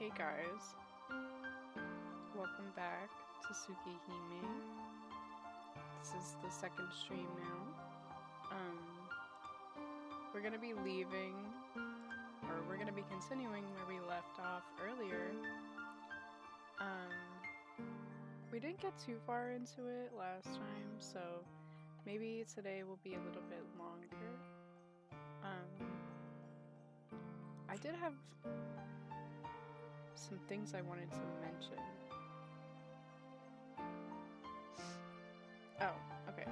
Hey guys, welcome back to Tsukihime. This is the second stream now. We're gonna be leaving, or we're gonna be continuing where we left off earlier. We didn't get too far into it last time, so maybe today will be a little bit longer. I did have some things I wanted to mention. Oh, okay.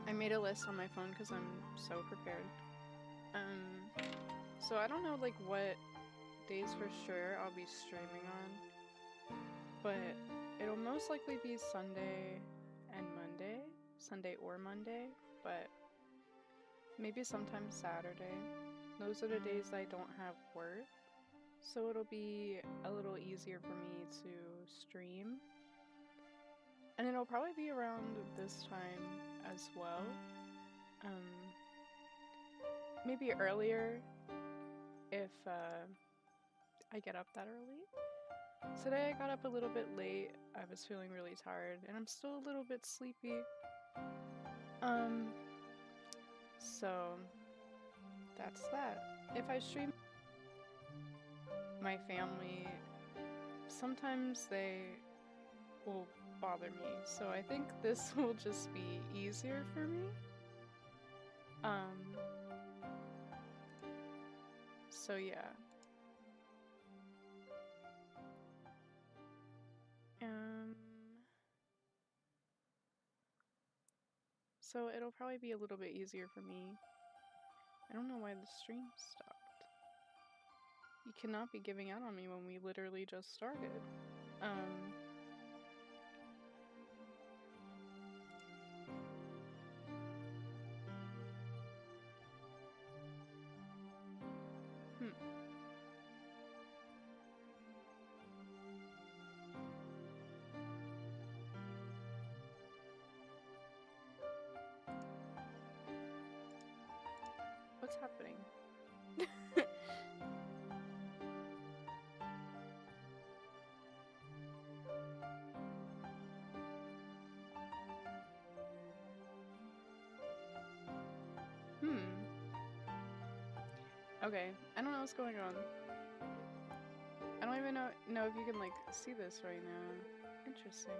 I made a list on my phone because I'm so prepared. So I don't know like what days for sure I'll be streaming on, but it'll most likely be Sunday and Monday, Sunday or Monday, but maybe sometime Saturday. Those are the days I don't have work, so it'll be a little easier for me to stream. And it'll probably be around this time as well. Maybe earlier if I get up that early. Today I got up a little bit late. I was feeling really tired and I'm still a little bit sleepy. So that's that. If I stream my family, sometimes they will bother me. So I think this will just be easier for me. So yeah. So it'll probably be a little bit easier for me. I don't know why the stream stopped. You cannot be giving out on me when we literally just started. What's happening? Okay, I don't know what's going on. I don't even know if you can like see this right now. Interesting.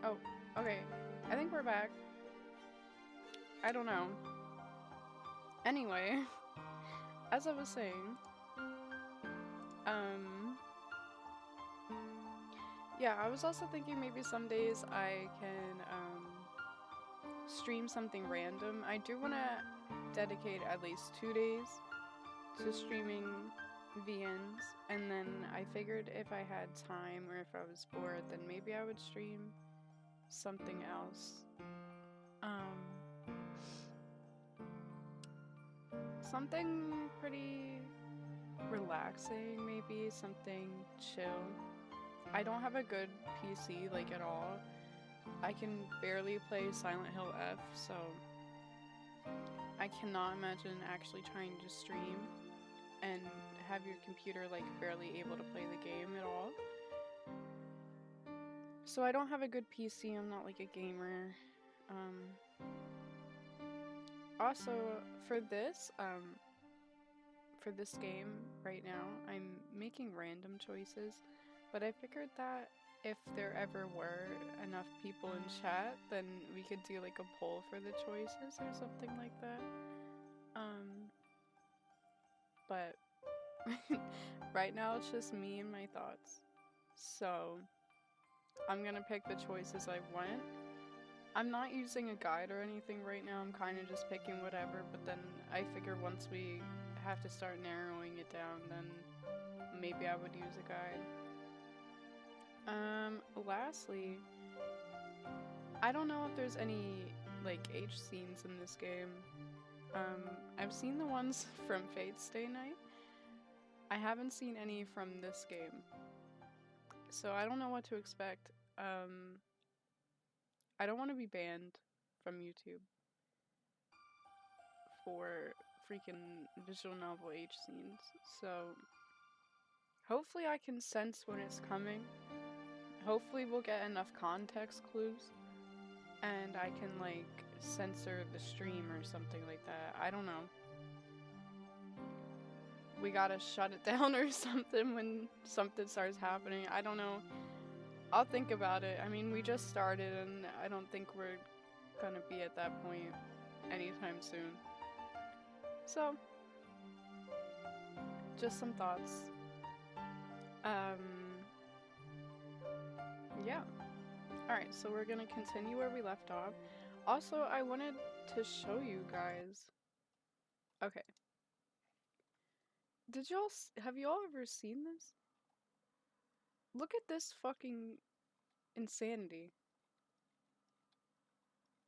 Oh, okay. I think we're back. I don't know. Anyway, as I was saying, yeah, I was also thinking maybe some days I can stream something random. I do want to dedicate at least 2 days to streaming VNs, and then I figured if I had time or if I was bored, then maybe I would stream something else. Something pretty relaxing, maybe something chill. I don't have a good PC, like, at all. I can barely play Silent Hill F, so I cannot imagine actually trying to stream and have your computer, like, barely able to play the game at all. So I don't have a good PC, I'm not, like, a gamer. Also, for this game right now, I'm making random choices, but I figured that if there ever were enough people in chat, then we could do like a poll for the choices or something like that. But right now it's just me and my thoughts. So I'm gonna pick the choices I want. I'm not using a guide or anything right now, I'm kind of just picking whatever, but then I figure once we have to start narrowing it down, then maybe I would use a guide. Lastly, I don't know if there's any, like, H scenes in this game. I've seen the ones from Fate's Stay Night. I haven't seen any from this game. So I don't know what to expect. I don't want to be banned from YouTube for freaking visual novel H scenes. So hopefully I can sense when it's coming. Hopefully we'll get enough context clues and I can like censor the stream or something like that. I don't know. We gotta shut it down or something when something starts happening. I don't know. I'll think about it. I mean, we just started and I don't think we're gonna be at that point anytime soon. So, just some thoughts. Yeah. Alright, so we're gonna continue where we left off. Also, I wanted to show you guys. Okay. Have y'all ever seen this? Look at this fucking insanity.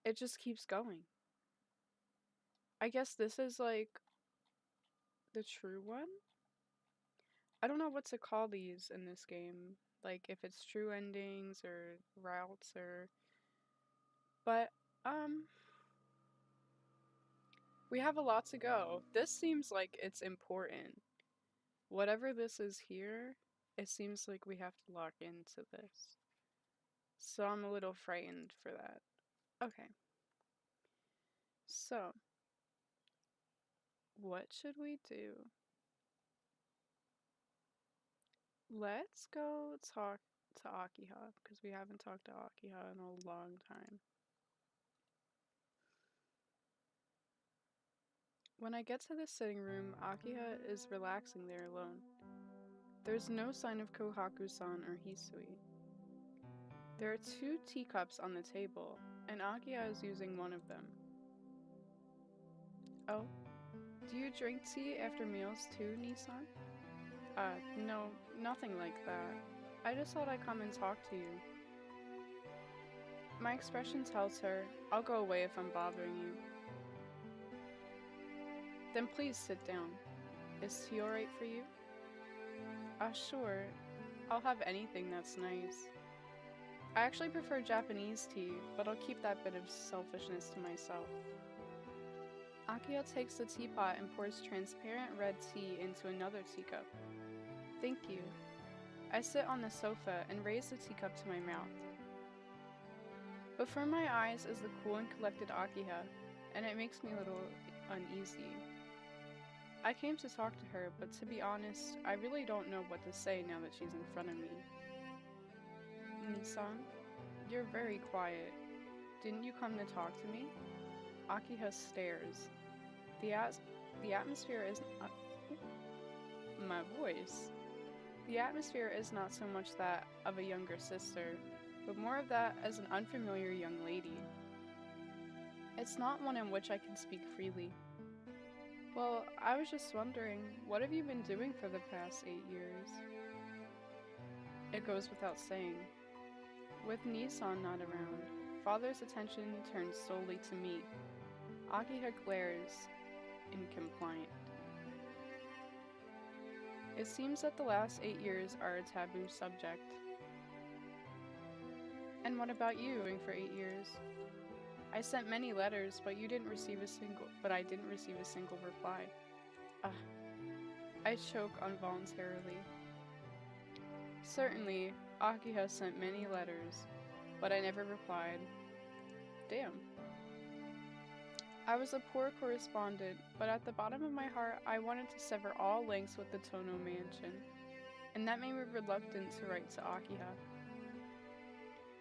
It just keeps going. I guess this is like the true one? I don't know what to call these in this game. Like if it's true endings or routes or but we have a lot to go. This seems like it's important. Whatever this is here, it seems like we have to lock into this. So I'm a little frightened for that. Okay. So, what should we do? Let's go talk to Akiha, because we haven't talked to Akiha in a long time. When I get to the sitting room, Akiha is relaxing there alone. There's no sign of Kohaku-san or Hisui. There are 2 teacups on the table, and Akiha is using one of them. Oh? Do you drink tea after meals too, Nissan? No, nothing like that. I just thought I'd come and talk to you. My expression tells her, I'll go away if I'm bothering you. Then please sit down. Is tea alright for you? Sure. I'll have anything that's nice. I actually prefer Japanese tea, but I'll keep that bit of selfishness to myself. Akiha takes the teapot and pours transparent red tea into another teacup. Thank you. I sit on the sofa and raise the teacup to my mouth. Before my eyes is the cool and collected Akiha, and it makes me a little uneasy. I came to talk to her, but to be honest, I really don't know what to say now that she's in front of me. Nissan, you're very quiet. Didn't you come to talk to me? Akiha stares. The atmosphere is not... My voice. The atmosphere is not so much that of a younger sister, but more of that as an unfamiliar young lady. It's not one in which I can speak freely. Well, I was just wondering, what have you been doing for the past 8 years? It goes without saying. With Nissan not around, Father's attention turns solely to me. Akiha glares, incompliant. It seems that the last 8 years are a taboo subject. And what about you doing for 8 years? I sent many letters, but I didn't receive a single reply. I choke involuntarily. Certainly, Akiha sent many letters, but I never replied. Damn. I was a poor correspondent, but at the bottom of my heart, I wanted to sever all links with the Tono mansion, and that made me reluctant to write to Akiha.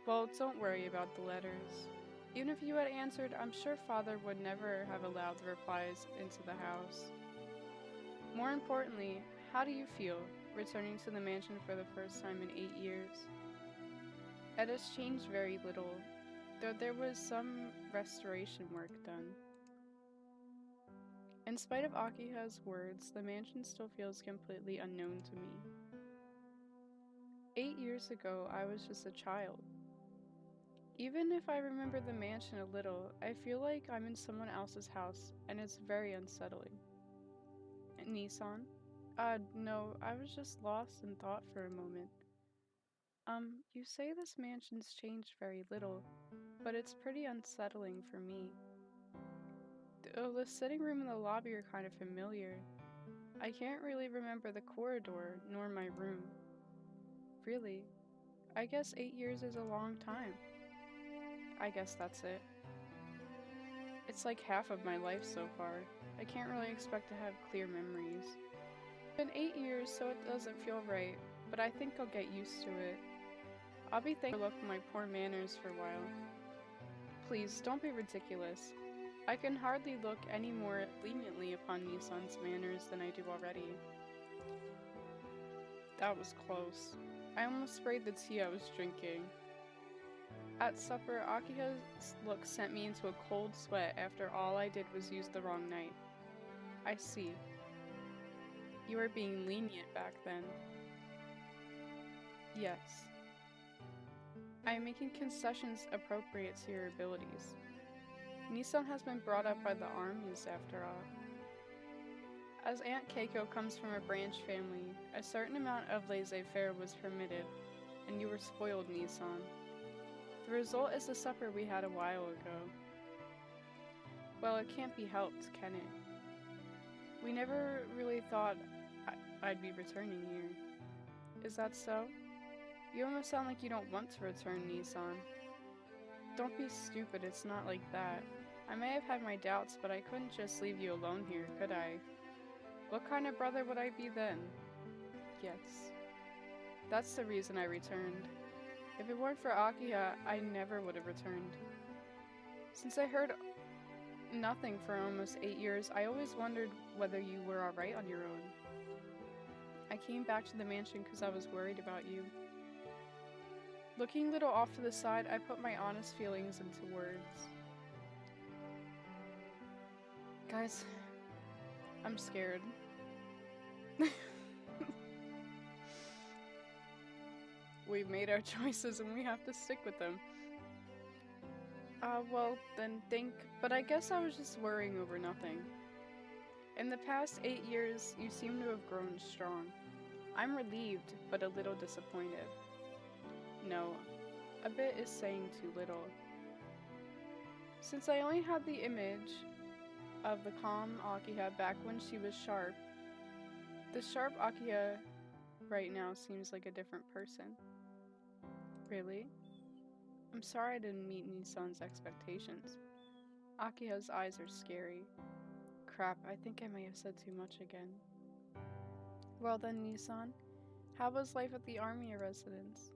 Well, don't worry about the letters. Even if you had answered, I'm sure Father would never have allowed the replies into the house. More importantly, how do you feel, returning to the mansion for the first time in 8 years? It has changed very little, though there was some restoration work done. In spite of Akiha's words, the mansion still feels completely unknown to me. 8 years ago, I was just a child. Even if I remember the mansion a little, I feel like I'm in someone else's house, and it's very unsettling. Nissan? No, I was just lost in thought for a moment. You say this mansion's changed very little, but it's pretty unsettling for me. The sitting room and the lobby are kind of familiar. I can't really remember the corridor, nor my room. Really, I guess 8 years is a long time. I guess that's it. It's like half of my life so far. I can't really expect to have clear memories. It's been 8 years, so it doesn't feel right, but I think I'll get used to it. I'll be thankful for my poor manners for a while. Please, don't be ridiculous. I can hardly look any more leniently upon Nissan's manners than I do already. That was close. I almost sprayed the tea I was drinking. At supper, Akiha's look sent me into a cold sweat after all I did was use the wrong knife. I see. You were being lenient back then. Yes. I am making concessions appropriate to your abilities. Nissan has been brought up by the armies, after all. As Aunt Keiko comes from a branch family, a certain amount of laissez-faire was permitted, and you were spoiled, Nissan. The result is the supper we had a while ago. Well, it can't be helped, can it? We never really thought I'd be returning here. Is that so? You almost sound like you don't want to return, Nissan. Don't be stupid, it's not like that. I may have had my doubts, but I couldn't just leave you alone here, could I? What kind of brother would I be then? Yes. That's the reason I returned. If it weren't for Akiha, I never would have returned. Since I heard nothing for almost 8 years, I always wondered whether you were alright on your own. I came back to the mansion because I was worried about you. Looking a little off to the side, I put my honest feelings into words. Guys, I'm scared. We've made our choices and we have to stick with them. Well, then but I guess I was just worrying over nothing. In the past 8 years, you seem to have grown strong. I'm relieved, but a little disappointed. No, a bit is saying too little. Since I only had the image of the calm Akiha back when she was sharp, the sharp Akiha right now seems like a different person. Really? I'm sorry I didn't meet Nissan's expectations. Akiha's eyes are scary. Crap, I think I may have said too much again. Well then, Nissan, how was life at the army residence?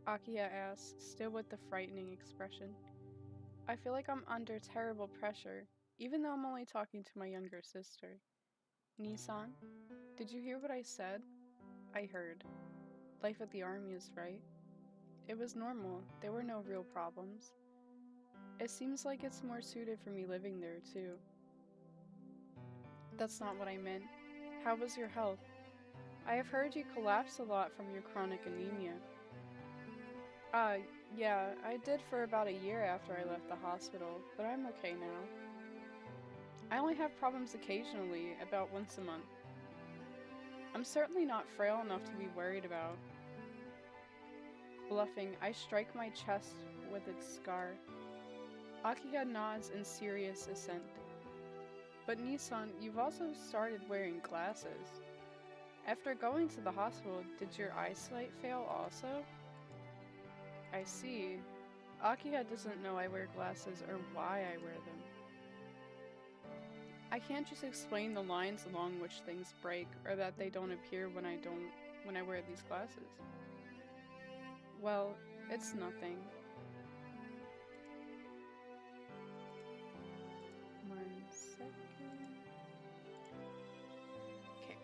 Akiha asks, still with the frightening expression. I feel like I'm under terrible pressure, even though I'm only talking to my younger sister. Nissan, did you hear what I said? I heard. Life at the army is right. It was normal. There were no real problems. It seems like it's more suited for me living there, too. That's not what I meant. How was your health? I have heard you collapse a lot from your chronic anemia. Yeah, I did for about a year after I left the hospital, but I'm okay now. I only have problems occasionally, about once a month. I'm certainly not frail enough to be worried about. Bluffing, I strike my chest with its scar. Akiha nods in serious assent. But Nissan, you've also started wearing glasses. After going to the hospital, did your eyesight fail also? I see. Akiha doesn't know I wear glasses or why I wear them. I can't just explain the lines along which things break or that they don't appear when I wear these glasses. Well, it's nothing. One second. Okay.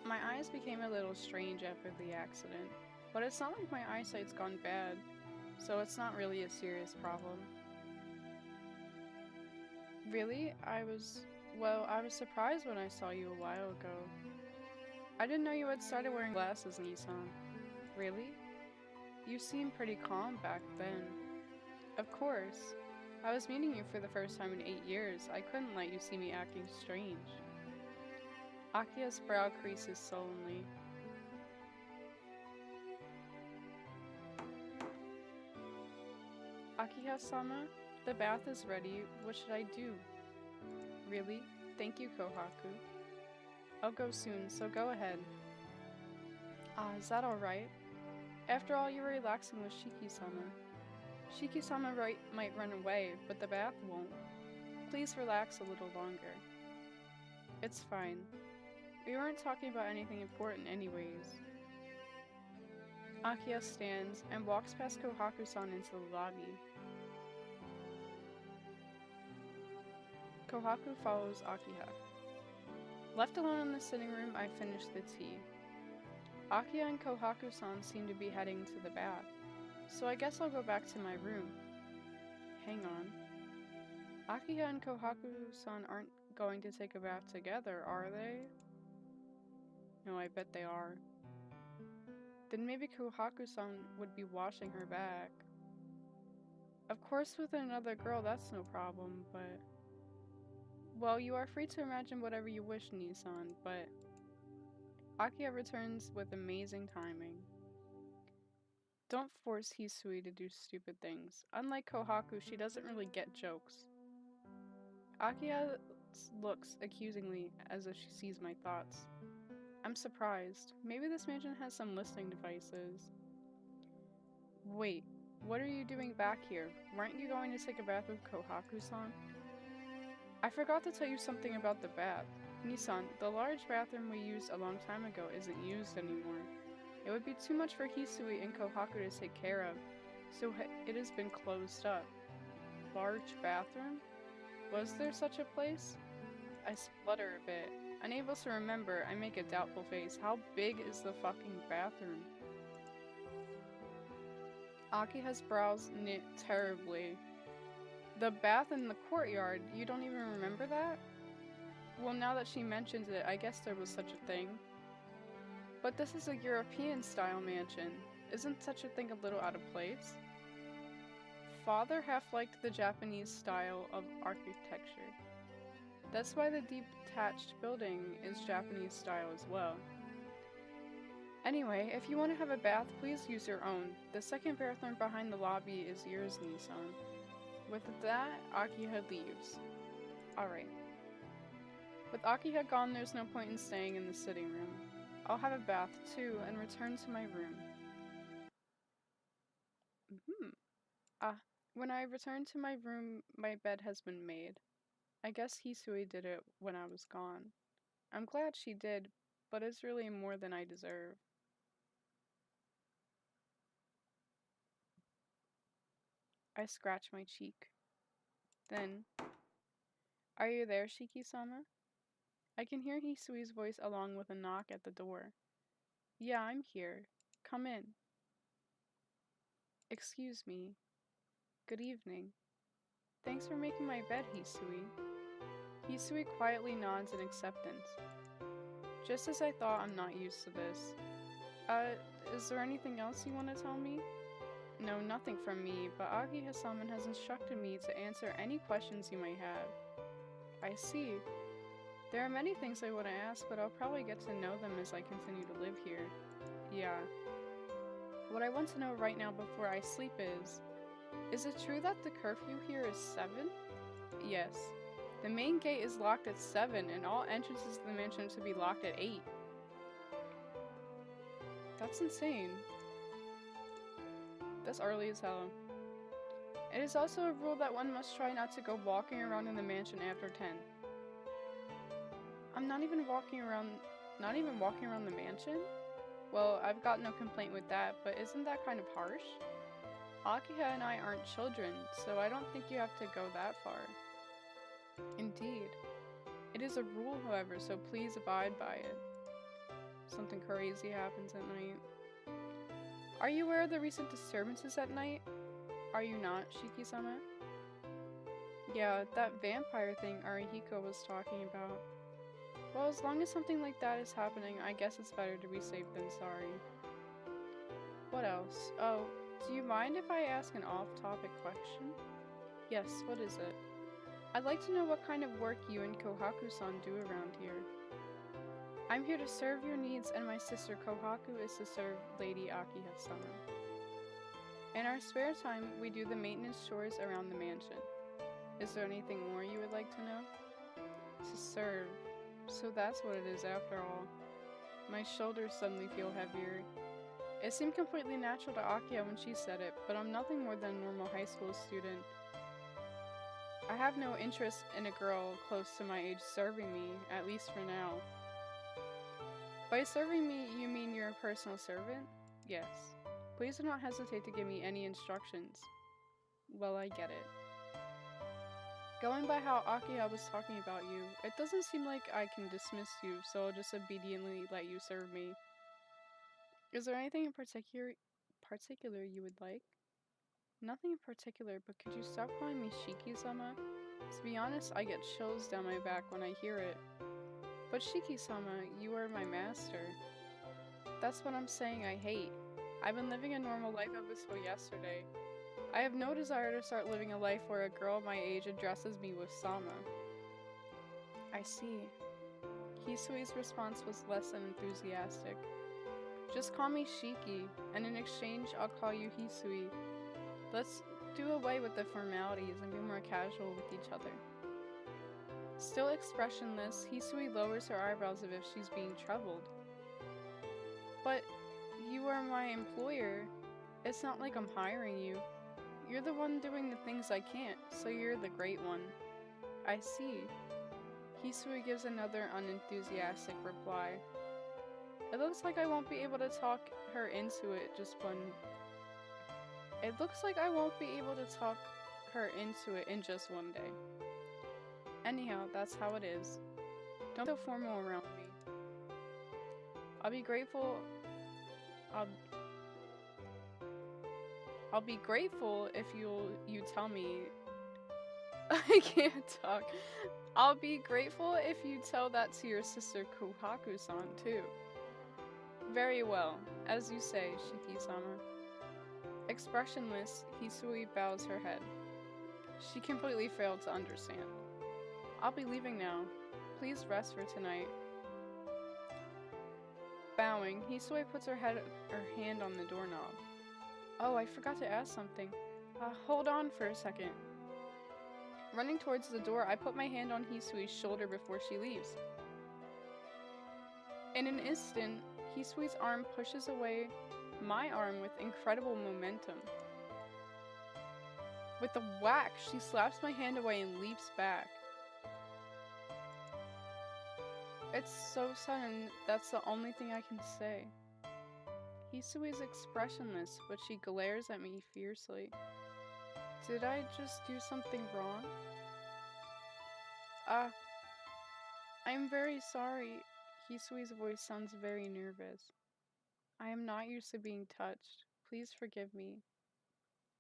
My eyes became a little strange after the accident, but it's not like my eyesight's gone bad, so it's not really a serious problem. Really? I was surprised when I saw you a while ago. I didn't know you had started wearing glasses, Nissan. Really? You seemed pretty calm back then. Of course. I was meeting you for the first time in 8 years. I couldn't let you see me acting strange. Akiha's brow creases sullenly. Akiha-sama, the bath is ready. What should I do? Really? Thank you, Kohaku. I'll go soon, so go ahead. Ah, is that alright? After all, you were relaxing with Shiki-sama. Shiki-sama might run away, but the bath won't. Please relax a little longer. It's fine. We weren't talking about anything important anyways. Akiha stands and walks past Kohaku-san into the lobby. Kohaku follows Akiha. Left alone in the sitting room, I finish the tea. Akiha and Kohaku-san seem to be heading to the bath, so I guess I'll go back to my room. Hang on. Akiha and Kohaku-san aren't going to take a bath together, are they? No, I bet they are. Then maybe Kohaku-san would be washing her back. Of course with another girl that's no problem, but... Well, you are free to imagine whatever you wish, Nissan, but... Akiha returns with amazing timing. Don't force Hisui to do stupid things. Unlike Kohaku, she doesn't really get jokes. Akiha looks accusingly as if she sees my thoughts. I'm surprised. Maybe this mansion has some listening devices. Wait, what are you doing back here? Weren't you going to take a bath with Kohaku-san? I forgot to tell you something about the bath. Nissan, the large bathroom we used a long time ago isn't used anymore. It would be too much for Hisui and Kohaku to take care of, so it has been closed up. Large bathroom? Was there such a place? I splutter a bit. Unable to remember, I make a doubtful face. How big is the fucking bathroom? Akiha's brows knit terribly. The bath in the courtyard? You don't even remember that? Well, now that she mentions it, I guess there was such a thing. But this is a European-style mansion. Isn't such a thing a little out of place? Father half-liked the Japanese style of architecture. That's why the detached building is Japanese style as well. Anyway, if you want to have a bath, please use your own. The second bathroom behind the lobby is yours, Nissan. With that, Akiha leaves. Alright. With Akiha gone, there's no point in staying in the sitting room. I'll have a bath too and return to my room. When I return to my room, my bed has been made. I guess Hisui did it when I was gone. I'm glad she did, but it's really more than I deserve. I scratch my cheek. Then, are you there, Shiki-sama? I can hear Hisui's voice along with a knock at the door. Yeah, I'm here. Come in. Excuse me. Good evening. Thanks for making my bed, Hisui. Hisui quietly nods in acceptance. Just as I thought, I'm not used to this. Is there anything else you want to tell me? No, nothing from me, but Akiha-sama has instructed me to answer any questions you may have. I see. There are many things I want to ask, but I'll probably get to know them as I continue to live here. Yeah. What I want to know right now before I sleep is it true that the curfew here is 7? Yes. The main gate is locked at 7, and all entrances to the mansion should be locked at 8. That's insane. That's early as hell. It is also a rule that one must try not to go walking around in the mansion after 10. I'm not even walking around the mansion? Well, I've got no complaint with that, but isn't that kind of harsh? Akiha and I aren't children, so I don't think you have to go that far. Indeed. It is a rule, however, so please abide by it. Something crazy happens at night. Are you aware of the recent disturbances at night? Are you not, Shiki-sama? Yeah, that vampire thing Arihiko was talking about. Well, as long as something like that is happening, I guess it's better to be safe than sorry. What else? Oh, do you mind if I ask an off-topic question? Yes, what is it? I'd like to know what kind of work you and Kohaku-san do around here. I'm here to serve your needs, and my sister Kohaku is to serve Lady Akiha-sama. In our spare time, we do the maintenance chores around the mansion. Is there anything more you would like to know? To serve. So that's what it is after all. My shoulders suddenly feel heavier. It seemed completely natural to Akia when she said it, but I'm nothing more than a normal high school student. I have no interest in a girl close to my age serving me, at least for now. By serving me, you mean you're a personal servant? Yes. Please do not hesitate to give me any instructions. Well, I get it. Going by how Akia was talking about you, it doesn't seem like I can dismiss you, so I'll just obediently let you serve me. Is there anything in particular you would like? Nothing in particular, but could you stop calling me Shiki-sama? To be honest, I get chills down my back when I hear it. But Shiki-sama, you are my master. That's what I'm saying I hate. I've been living a normal life up until yesterday. I have no desire to start living a life where a girl my age addresses me with Sama. I see. Hisui's response was less than enthusiastic. Just call me Shiki, and in exchange I'll call you Hisui. Let's do away with the formalities and be more casual with each other. Still expressionless, Hisui lowers her eyebrows as if she's being troubled. But you are my employer. It's not like I'm hiring you. You're the one doing the things I can't, so you're the great one. I see. Hisui gives another unenthusiastic reply. It looks like I won't be able to talk her into it in just one day. Anyhow, that's how it is. Don't be so formal around me. I'll be grateful if you tell me. I can't talk. I'll be grateful if you tell that to your sister Kohaku-san too. Very well, as you say, Shiki-sama. Expressionless, Hisui bows her head. She completely failed to understand. I'll be leaving now. Please rest for tonight. Bowing, Hisui puts her hand on the doorknob. Oh, I forgot to ask something. Hold on for a second. Running towards the door, I put my hand on Hisui's shoulder before she leaves. In an instant, Hisui's arm pushes away my arm with incredible momentum. With a whack, she slaps my hand away and leaps back. It's so sudden, that's the only thing I can say. Hisui is expressionless, but she glares at me fiercely. Did I just do something wrong? I'm very sorry. Hisui's voice sounds very nervous. I am not used to being touched. Please forgive me.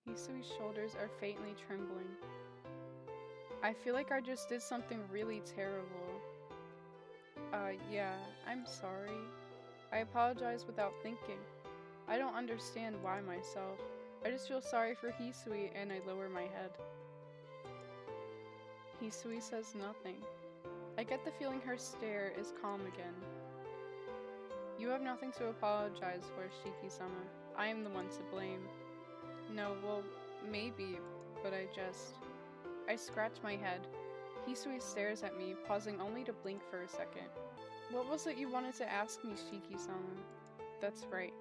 Hisui's shoulders are faintly trembling. I feel like I just did something really terrible. Yeah, I'm sorry. I apologize without thinking. I don't understand why myself. I just feel sorry for Hisui and I lower my head. Hisui says nothing. I get the feeling her stare is calm again. You have nothing to apologize for, Shiki-sama. I am the one to blame. No, well, maybe, but I scratch my head. Hisui stares at me, pausing only to blink for a second. What was it you wanted to ask me, Shiki-sama? That's right.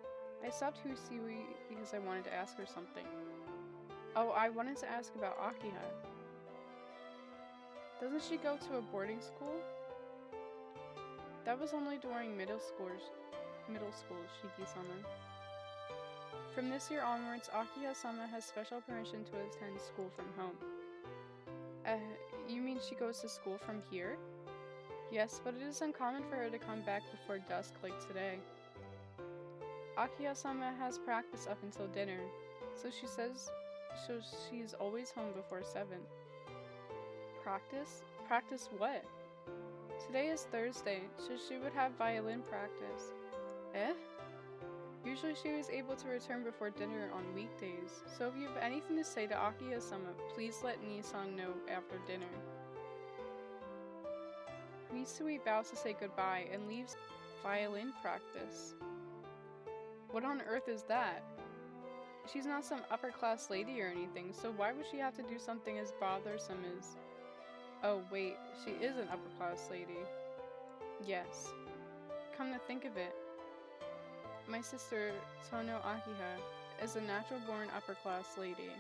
I stopped Hisui because I wanted to ask her something. Oh, I wanted to ask about Akiha. Doesn't she go to a boarding school? That was only during middle school, Shiki-sama. From this year onwards, Akiha-sama has special permission to attend school from home. You mean she goes to school from here? Yes, but it is uncommon for her to come back before dusk like today. Akiha-sama has practice up until dinner, so she's always home before 7. Practice? Practice what? Today is Thursday, so she would have violin practice. Eh? Usually she was able to return before dinner on weekdays, so if you have anything to say to Akiha-sama, please let Nissan know after dinner. Hisui bows to say goodbye and leaves violin practice. What on earth is that? She's not some upper-class lady or anything, so why would she have to do something as bothersome as... Oh wait, she is an upper-class lady. Yes. Come to think of it, my sister, Tono Akiha, is a natural-born upper-class lady.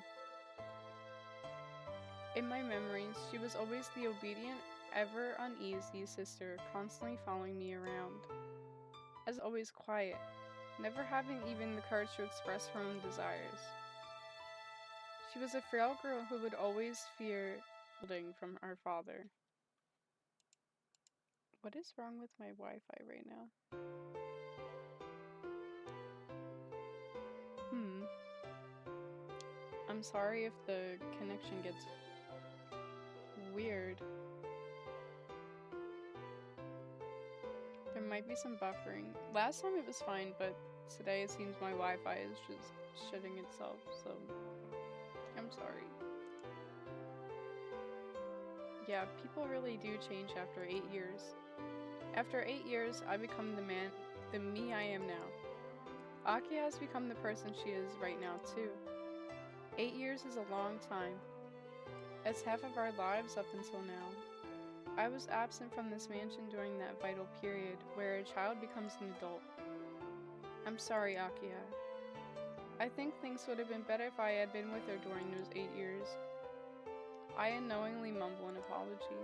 In my memories, she was always the obedient, ever uneasy sister, constantly following me around. As always quiet, never having even the courage to express her own desires. She was a frail girl who would always fear scolding from our father. What is wrong with my Wi-Fi right now? I'm sorry if the connection gets weird. There might be some buffering. Last time it was fine, but today it seems my Wi-Fi is just shutting itself, so I'm sorry. Yeah, people really do change after 8 years. After 8 years, I become the me I am now. Aki has become the person she is right now too. 8 years is a long time. It's half of our lives up until now. I was absent from this mansion during that vital period where a child becomes an adult. I'm sorry, Akiya. I think things would have been better if I had been with her during those 8 years. I unknowingly mumble an apology.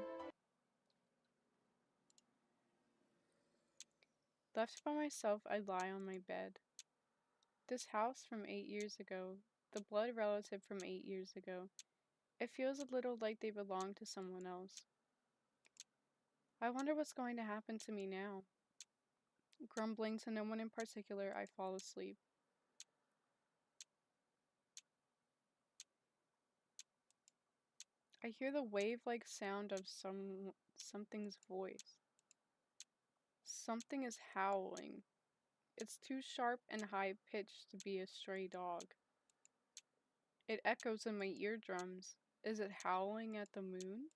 Left by myself, I lie on my bed. This house from 8 years ago, the blood relative from 8 years ago, it feels a little like they belong to someone else. I wonder what's going to happen to me now. Grumbling to no one in particular, I fall asleep. I hear the wave-like sound of something's voice. Something is howling. It's too sharp and high-pitched to be a stray dog. It echoes in my eardrums. Is it howling at the moon?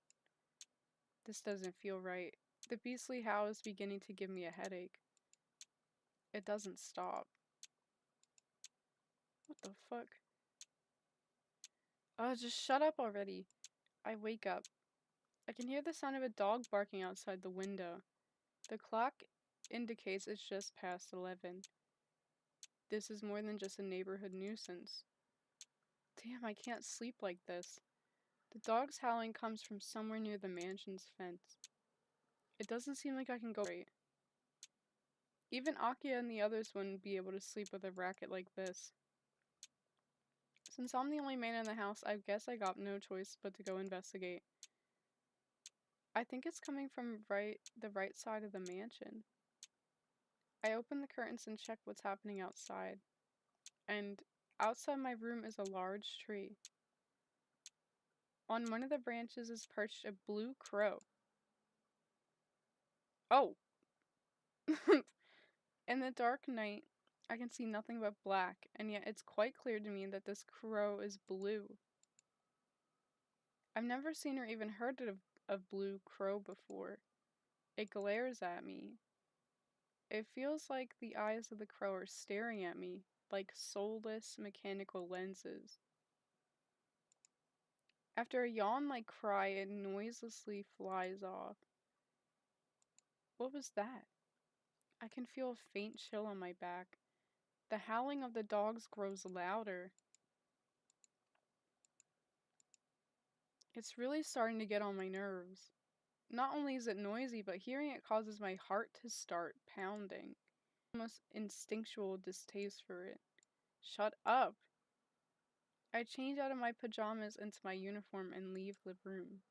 This doesn't feel right. The beastly howl is beginning to give me a headache. It doesn't stop. What the fuck? Oh, just shut up already. I wake up. I can hear the sound of a dog barking outside the window. The clock indicates it's just past 11. This is more than just a neighborhood nuisance. Damn, I can't sleep like this. The dog's howling comes from somewhere near the mansion's fence. It doesn't seem like I can go right. Even Akia and the others wouldn't be able to sleep with a racket like this. Since I'm the only man in the house, I guess I got no choice but to go investigate. I think it's coming from the right side of the mansion. I open the curtains and check what's happening outside. And outside my room is a large tree. On one of the branches is perched a blue crow. Oh! In the dark night, I can see nothing but black, and yet it's quite clear to me that this crow is blue. I've never seen or even heard of blue crow before. It glares at me. It feels like the eyes of the crow are staring at me, like soulless mechanical lenses. After a yawn-like cry, it noiselessly flies off. What was that? I can feel a faint chill on my back. The howling of the dogs grows louder. It's really starting to get on my nerves. Not only is it noisy, but hearing it causes my heart to start pounding. Almost instinctual distaste for it. Shut up! I change out of my pajamas into my uniform and leave the room.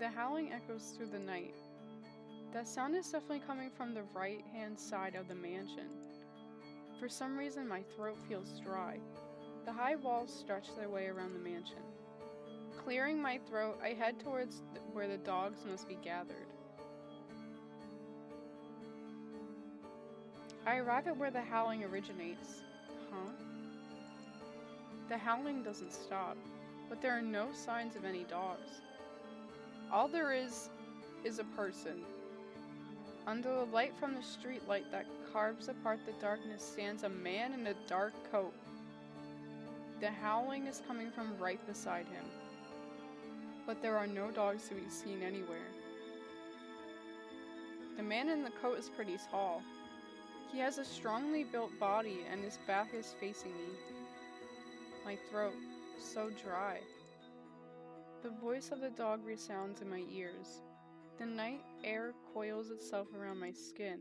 The howling echoes through the night. That sound is definitely coming from the right-hand side of the mansion. For some reason, my throat feels dry. The high walls stretch their way around the mansion. Clearing my throat, I head towards where the dogs must be gathered. I arrive at where the howling originates. Huh? The howling doesn't stop, but there are no signs of any dogs. All there is a person. Under the light from the streetlight that carves apart the darkness stands a man in a dark coat. The howling is coming from right beside him, but there are no dogs to be seen anywhere. The man in the coat is pretty tall. He has a strongly built body and his back is facing me. My throat, so dry. The voice of the dog resounds in my ears. The night air coils itself around my skin.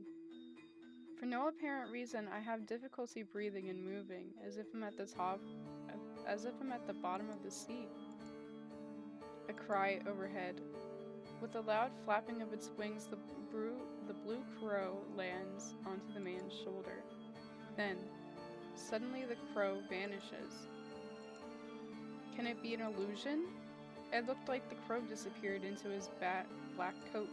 For no apparent reason, I have difficulty breathing and moving, as if I'm at the bottom of the sea. A cry overhead. With a loud flapping of its wings, the blue crow lands onto the man's shoulder. Then, suddenly the crow vanishes. Can it be an illusion? It looked like the crow disappeared into his black coat.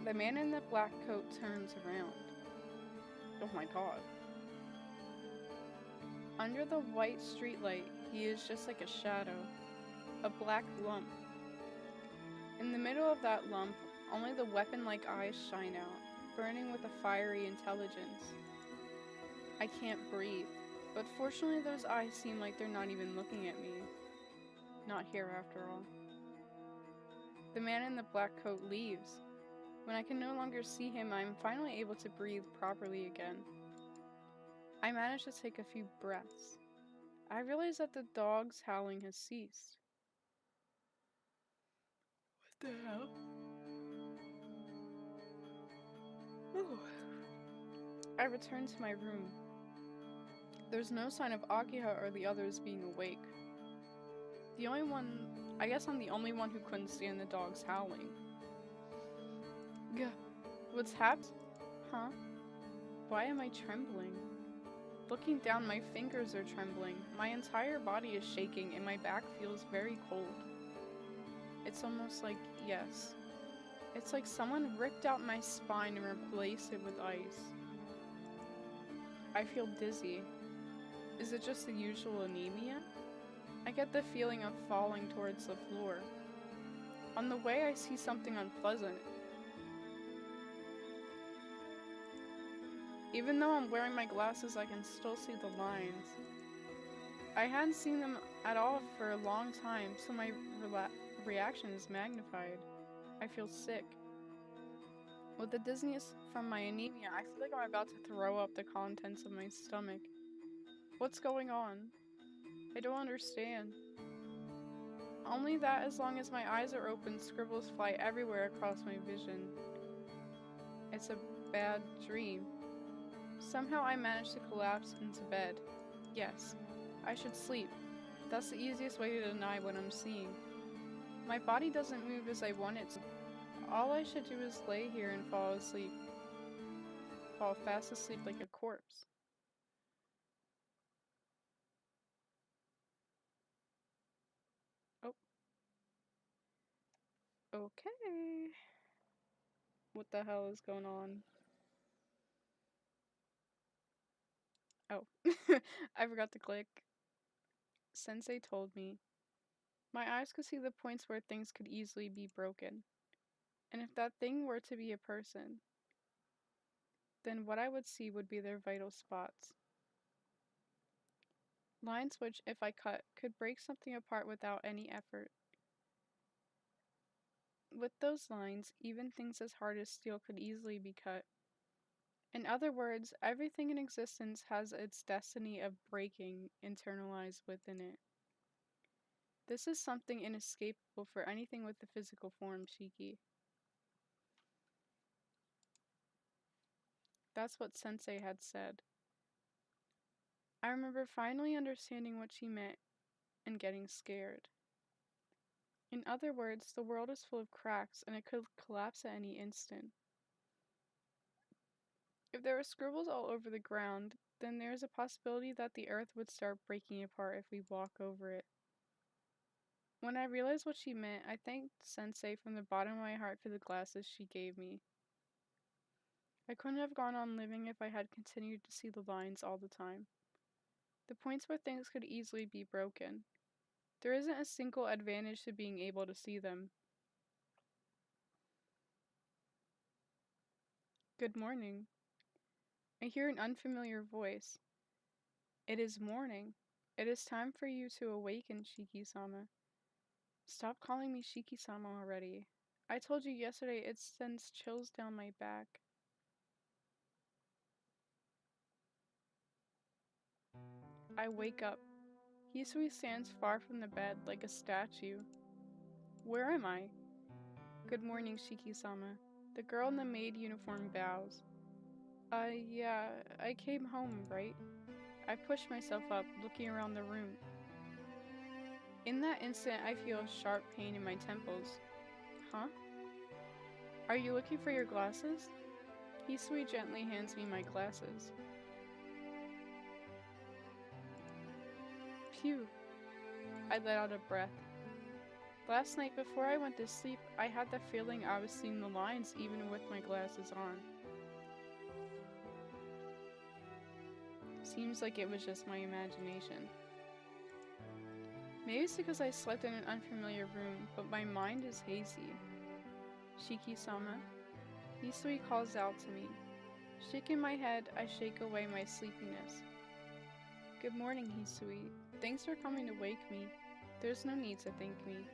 The man in the black coat turns around. Oh my god. Under the white streetlight, he is just like a shadow, a black lump. In the middle of that lump, only the weapon-like eyes shine out, burning with a fiery intelligence. I can't breathe, but fortunately those eyes seem like they're not even looking at me. Not here after all. The man in the black coat leaves. When I can no longer see him, I am finally able to breathe properly again. I manage to take a few breaths. I realize that the dog's howling has ceased. What the hell? Oh. I return to my room. There's no sign of Akiha or the others being awake. I guess I'm the only one who couldn't stand the dog's howling. Gah. What's happened? Huh? Why am I trembling? Looking down, my fingers are trembling. My entire body is shaking and my back feels very cold. It's almost like, yes. It's like someone ripped out my spine and replaced it with ice. I feel dizzy. Is it just the usual anemia? I get the feeling of falling towards the floor. On the way, I see something unpleasant. Even though I'm wearing my glasses, I can still see the lines. I hadn't seen them at all for a long time, so my reaction is magnified. I feel sick. With the dizziness from my anemia, I feel like I'm about to throw up the contents of my stomach. What's going on? I don't understand. Only that as long as my eyes are open, scribbles fly everywhere across my vision. It's a bad dream. Somehow I managed to collapse into bed. Yes, I should sleep. That's the easiest way to deny what I'm seeing. My body doesn't move as I want it to. All I should do is lay here and fall asleep. Fall fast asleep like a corpse. Oh. Okay. What the hell is going on? Oh. I forgot to click. Sensei told me. My eyes could see the points where things could easily be broken. And if that thing were to be a person, then what I would see would be their vital spots. Lines which, if I cut, could break something apart without any effort. With those lines, even things as hard as steel could easily be cut. In other words, everything in existence has its destiny of breaking internalized within it. This is something inescapable for anything with the physical form, Shiki. That's what Sensei had said. I remember finally understanding what she meant and getting scared. In other words, the world is full of cracks and it could collapse at any instant. If there are scribbles all over the ground, then there is a possibility that the earth would start breaking apart if we walk over it. When I realized what she meant, I thanked Sensei from the bottom of my heart for the glasses she gave me. I couldn't have gone on living if I had continued to see the lines all the time. The points where things could easily be broken. There isn't a single advantage to being able to see them. Good morning. I hear an unfamiliar voice. It is morning. It is time for you to awaken, Shiki-sama. Stop calling me Shiki-sama already. I told you yesterday it sends chills down my back. I wake up. Hisui stands far from the bed like a statue. Where am I? Good morning, Shiki-sama. The girl in the maid uniform bows. Yeah, I came home, right? I push myself up, looking around the room. In that instant, I feel a sharp pain in my temples. Huh? Are you looking for your glasses? Hisui gently hands me my glasses. Phew. I let out a breath. Last night before I went to sleep, I had the feeling I was seeing the lines even with my glasses on. Seems like it was just my imagination. Maybe it's because I slept in an unfamiliar room, but my mind is hazy. Shiki-sama? Hisui calls out to me. Shaking my head, I shake away my sleepiness. Good morning, Hisui. Thanks for coming to wake me. There's no need to thank me.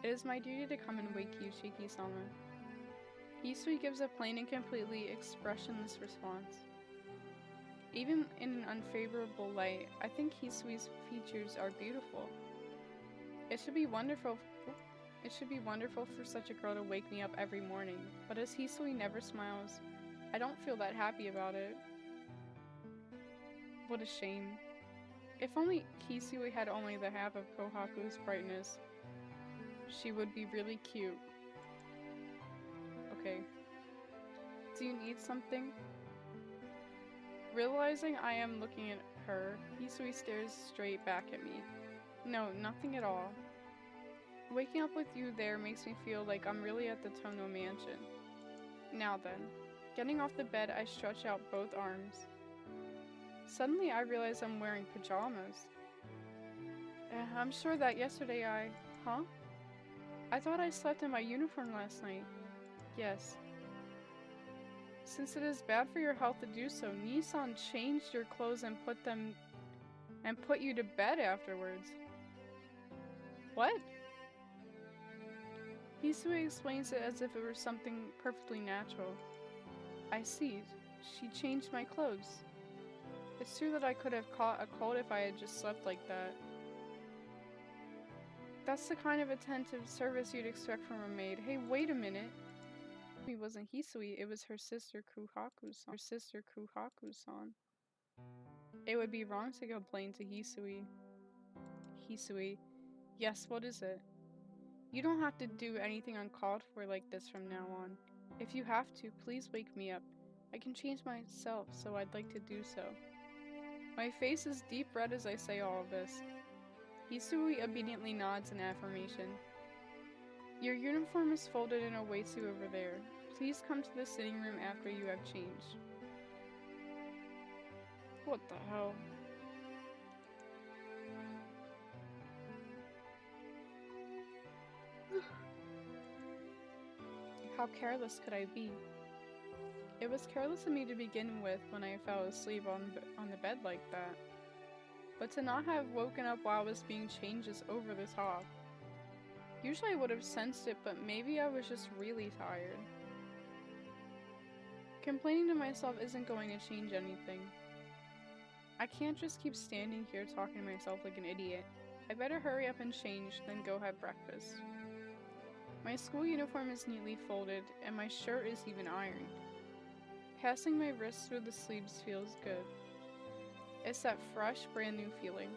It is my duty to come and wake you, Shiki-sama. Hisui gives a plain and completely expressionless response. Even in an unfavorable light, I think Hisui's features are beautiful. It should be wonderful for such a girl to wake me up every morning, but as Hisui never smiles, I don't feel that happy about it. What a shame. If only Hisui had only the half of Kohaku's brightness, she would be really cute. Okay. Do you need something? Realizing I am looking at her, Hisui stares straight back at me. No, nothing at all. Waking up with you there makes me feel like I'm really at the Tono mansion. Now then, getting off the bed, I stretch out both arms. Suddenly, I realize I'm wearing pajamas. I'm sure that yesterday Huh? I thought I slept in my uniform last night. Yes. Since it is bad for your health to do so, Nissan changed your clothes and put you to bed afterwards. What? Hisui explains it as if it were something perfectly natural. I see. She changed my clothes. It's true that I could have caught a cold if I had just slept like that. That's the kind of attentive service you'd expect from a maid. Hey, wait a minute. It wasn't Hisui, it was her sister Kuhaku-san. It would be wrong to complain to Hisui. Hisui. Yes, what is it? You don't have to do anything uncalled for like this from now on. If you have to, please wake me up. I can change myself, so I'd like to do so. My face is deep red as I say all of this. Hisui obediently nods in affirmation. Your uniform is folded and awaits you over there. Please come to the sitting room after you have changed. What the hell? How careless could I be? It was careless of me to begin with when I fell asleep on the bed like that. But to not have woken up while I was being changed is over the top. Usually I would have sensed it, but maybe I was just really tired. Complaining to myself isn't going to change anything. I can't just keep standing here talking to myself like an idiot. I better hurry up and change, then go have breakfast. My school uniform is neatly folded, and my shirt is even ironed. Passing my wrists through the sleeves feels good. It's that fresh, brand new feeling.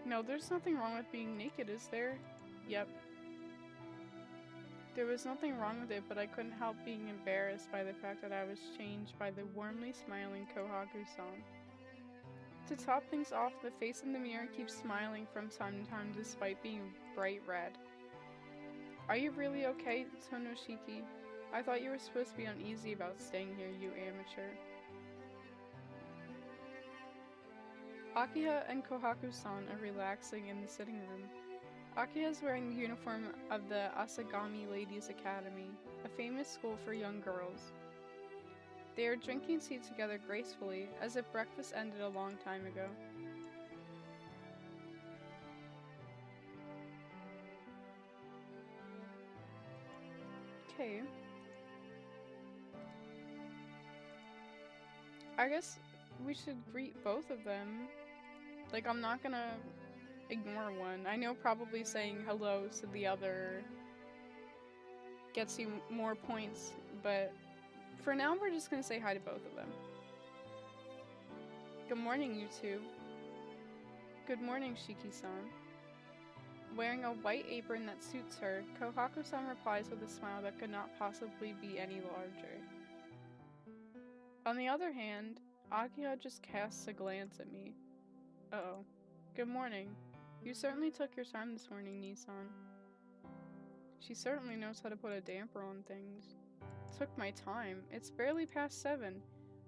No, there's nothing wrong with being naked, is there? Yep. There was nothing wrong with it, but I couldn't help being embarrassed by the fact that I was changed by the warmly smiling Kohaku-san. To top things off, the face in the mirror keeps smiling from time to time despite being bright red. Are you really okay, Tonoshiki? I thought you were supposed to be uneasy about staying here, you amateur. Akiha and Kohaku-san are relaxing in the sitting room. Akiha is wearing the uniform of the Asagami Ladies Academy, a famous school for young girls. They are drinking tea together gracefully, as if breakfast ended a long time ago. Okay. I guess we should greet both of them. Like, I'm not gonna ignore one. I know probably saying hello to the other gets you more points, but for now we're just gonna say hi to both of them. Good morning, you two. Good morning, Shiki-san. Wearing a white apron that suits her, Kohaku-san replies with a smile that could not possibly be any larger. On the other hand, Akiha just casts a glance at me. Uh-oh. Good morning. You certainly took your time this morning, Nissan. She certainly knows how to put a damper on things. Took my time. It's barely past 7.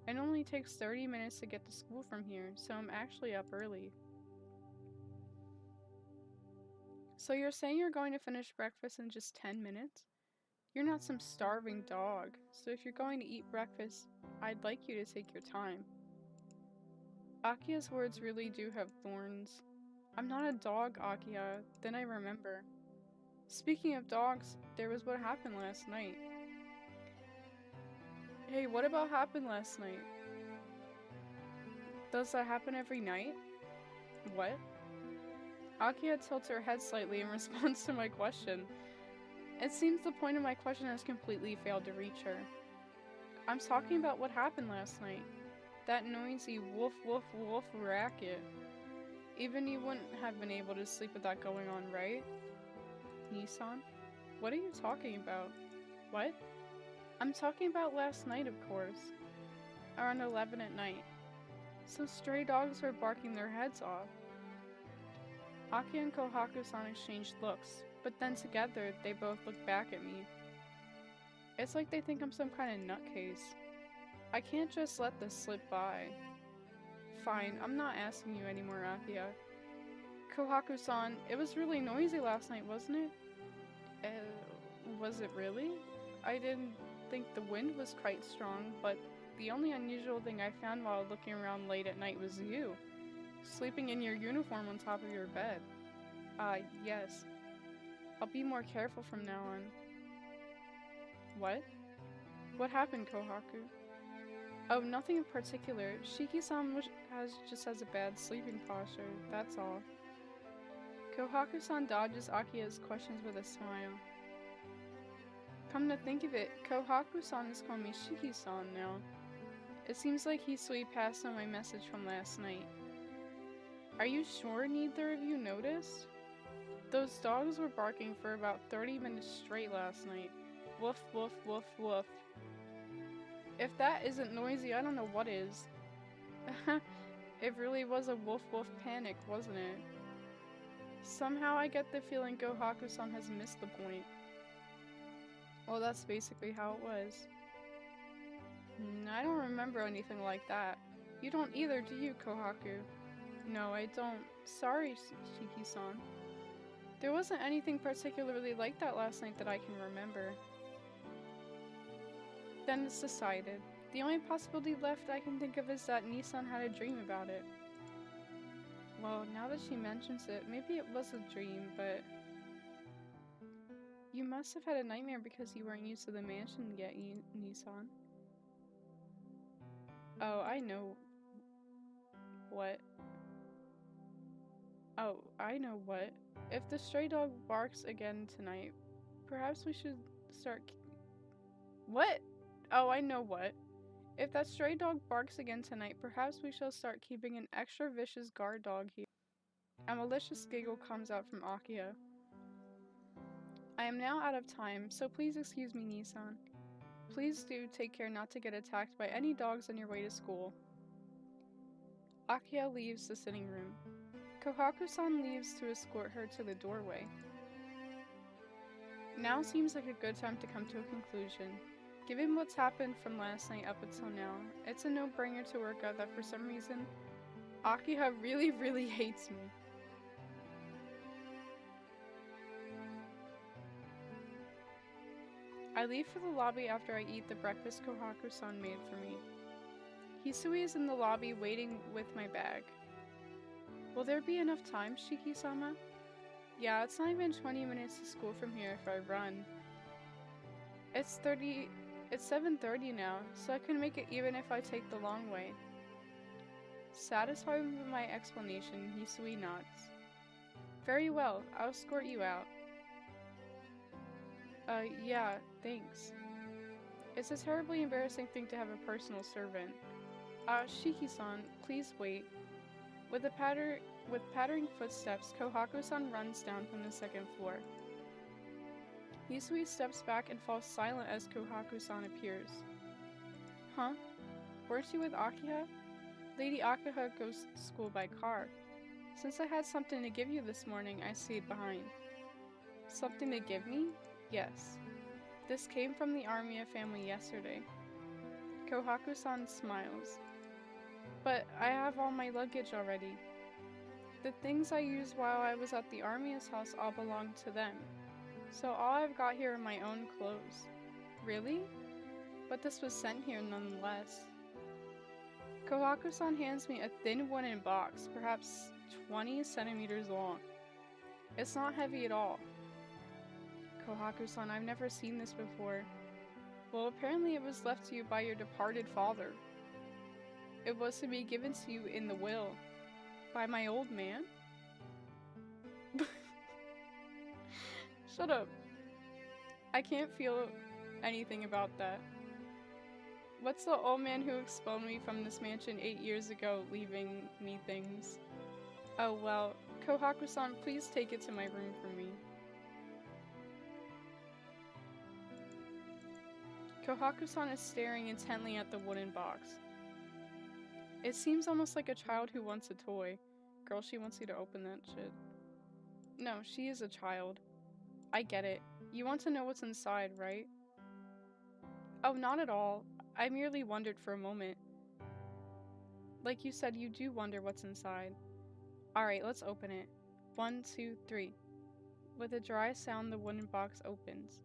It only takes 30 minutes to get to school from here, so I'm actually up early. So you're saying you're going to finish breakfast in just 10 minutes? You're not some starving dog, so if you're going to eat breakfast, I'd like you to take your time. Akiha's words really do have thorns. I'm not a dog, Akiha. Then I remember. Speaking of dogs, there was what happened last night. Hey, what about happened last night? Does that happen every night? What? Akiha tilts her head slightly in response to my question. It seems the point of my question has completely failed to reach her. I'm talking about what happened last night. That noisy woof woof woof racket. Even you wouldn't have been able to sleep with that going on, right? Nissan? What are you talking about? What? I'm talking about last night, of course. Around 11 at night. Some stray dogs were barking their heads off. Aki and Kohaku-san exchanged looks, but then together they both looked back at me. It's like they think I'm some kind of nutcase. I can't just let this slip by. Fine, I'm not asking you anymore, Akiha. Kohaku-san, it was really noisy last night, wasn't it? Was it really? I didn't think the wind was quite strong, but the only unusual thing I found while looking around late at night was you, sleeping in your uniform on top of your bed. Yes. I'll be more careful from now on. What? What happened, Kohaku? Oh, nothing in particular. Shiki-san just has a bad sleeping posture, that's all. Kohaku-san dodges Akiha's questions with a smile. Come to think of it, Kohaku-san is calling me Shiki-san now. It seems like he sweet passed on my message from last night. Are you sure neither of you noticed? Those dogs were barking for about 30 minutes straight last night. Woof, woof, woof, woof. If that isn't noisy, I don't know what is. It really was a woof woof panic, wasn't it? Somehow I get the feeling Kohaku-san has missed the point. Well, that's basically how it was. I don't remember anything like that. You don't either, do you, Kohaku? No, I don't. Sorry, Shiki-san. There wasn't anything particularly like that last night that I can remember. Then it's decided. The only possibility left I can think of is that Nissan had a dream about it. Well, now that she mentions it, maybe it was a dream, but... You must have had a nightmare because you weren't used to the mansion yet, Nissan. Oh, I know. What? Oh, I know what. If the stray dog barks again tonight, perhaps we should start... What? Oh, I know what. If that stray dog barks again tonight, perhaps we shall start keeping an extra vicious guard dog here. A malicious giggle comes out from Akiha. I am now out of time, so please excuse me, Nissan. Please do take care not to get attacked by any dogs on your way to school. Akiha leaves the sitting room. Kohaku-san leaves to escort her to the doorway. Now seems like a good time to come to a conclusion. Given what's happened from last night up until now, it's a no-brainer to work out that for some reason, Akiha really hates me. I leave for the lobby after I eat the breakfast Kohaku-san made for me. Hisui is in the lobby waiting with my bag. Will there be enough time, Shiki-sama? Yeah, it's not even 20 minutes to school from here if I run. It's 7:30 now, so I can make it even if I take the long way. Satisfied with my explanation, Hisui nods. Very well, I'll escort you out. Yeah, thanks. It's a terribly embarrassing thing to have a personal servant. Shiki-san, please wait. With pattering footsteps, Kohaku-san runs down from the second floor. Hisui steps back and falls silent as Kohaku-san appears. Huh? Weren't you with Akiha? Lady Akiha goes to school by car. Since I had something to give you this morning, I stayed behind. Something to give me? Yes. This came from the Armiya family yesterday. Kohaku-san smiles. But I have all my luggage already. The things I used while I was at the Armiya's house all belong to them. So all I've got here are my own clothes. Really? But this was sent here nonetheless. Kohaku-san hands me a thin wooden box, perhaps 20 centimeters long. It's not heavy at all. Kohaku-san, I've never seen this before. Well, apparently it was left to you by your departed father. It was to be given to you in the will. By my old man? Shut up. I can't feel anything about that. What's the old man who expelled me from this mansion 8 years ago leaving me things? Oh well, Kohaku-san, please take it to my room for me. Kohaku-san is staring intently at the wooden box. It seems almost like a child who wants a toy. Girl, she wants you to open that shit. No, she is a child. I get it. You want to know what's inside, right? Oh, not at all. I merely wondered for a moment. Like you said, you do wonder what's inside. Alright, let's open it. 1, 2, 3. With a dry sound, the wooden box opens.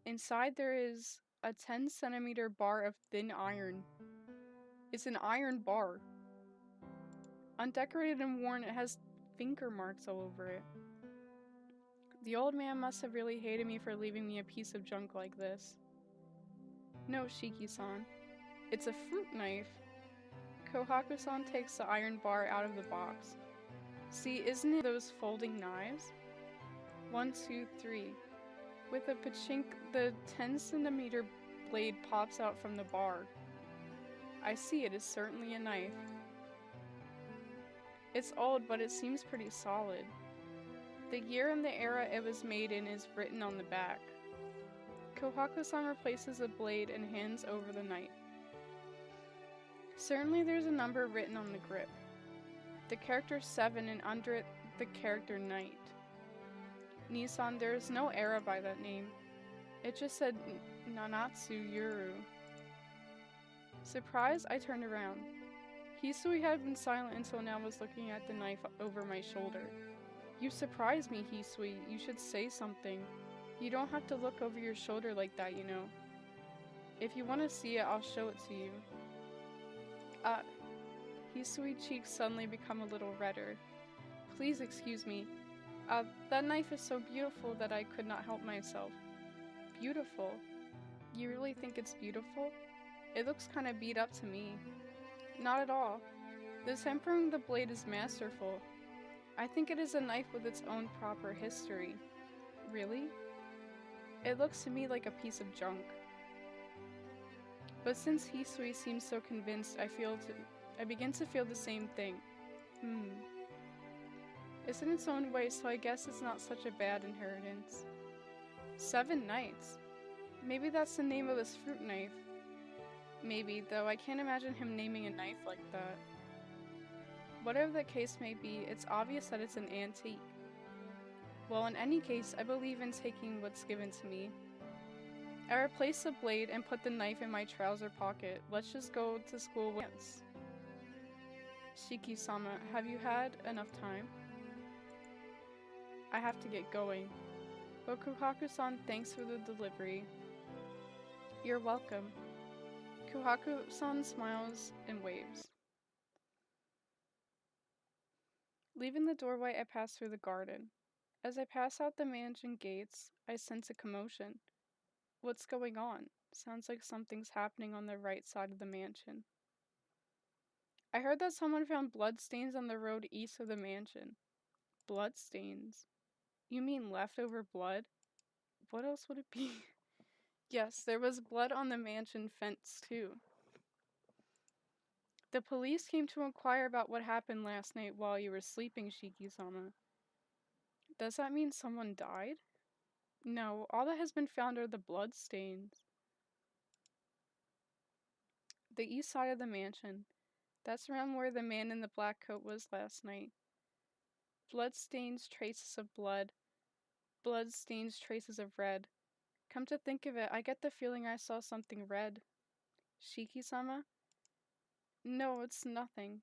Inside there is a 10-centimeter bar of thin iron. It's an iron bar. Undecorated and worn, it has finger marks all over it. The old man must have really hated me for leaving me a piece of junk like this. No, Shiki-san. It's a fruit knife. Kohaku-san takes the iron bar out of the box. See, isn't it those folding knives? 1, 2, 3. With a pachink, the 10-centimeter blade pops out from the bar. I see, it is certainly a knife. It's old, but it seems pretty solid. The year and the era it was made in is written on the back. Kohaku-san replaces the blade and hands over the knife. Certainly there's a number written on the grip. The character 7 and under it the character Knight. Nissan, there is no era by that name. It just said Nanatsu Yuru. Surprised, I turned around. Hisui had been silent until now, was looking at the knife over my shoulder. You surprised me, Hisui. You should say something. You don't have to look over your shoulder like that, you know. If you want to see it, I'll show it to you. Hisui's cheeks suddenly become a little redder. Please excuse me. That knife is so beautiful that I could not help myself. Beautiful? You really think it's beautiful? It looks kinda beat up to me. Not at all. The tempering the blade is masterful. I think it is a knife with its own proper history. Really? It looks to me like a piece of junk. But since Hisui seems so convinced, I begin to feel the same thing. It's in its own way, so I guess it's not such a bad inheritance. 7 Knights. Maybe that's the name of this fruit knife. Maybe, though I can't imagine him naming a knife like that. Whatever the case may be, it's obvious that it's an antique. Well, in any case, I believe in taking what's given to me. I replace the blade and put the knife in my trouser pocket. Let's just go to school once. Shiki-sama, have you had enough time? I have to get going. Kohaku-san, thanks for the delivery. You're welcome. Kuhaku-san smiles and waves. Leaving the doorway, I pass through the garden. As I pass out the mansion gates, I sense a commotion. What's going on? Sounds like something's happening on the right side of the mansion. I heard that someone found bloodstains on the road east of the mansion. Bloodstains? You mean leftover blood? What else would it be? Yes, there was blood on the mansion fence, too. The police came to inquire about what happened last night while you were sleeping, Shiki-sama. Does that mean someone died? No, all that has been found are the bloodstains. The east side of the mansion. That's around where the man in the black coat was last night. Bloodstains, traces of blood. Bloodstains, traces of red. Come to think of it, I get the feeling I saw something red. Shiki-sama? No, it's nothing.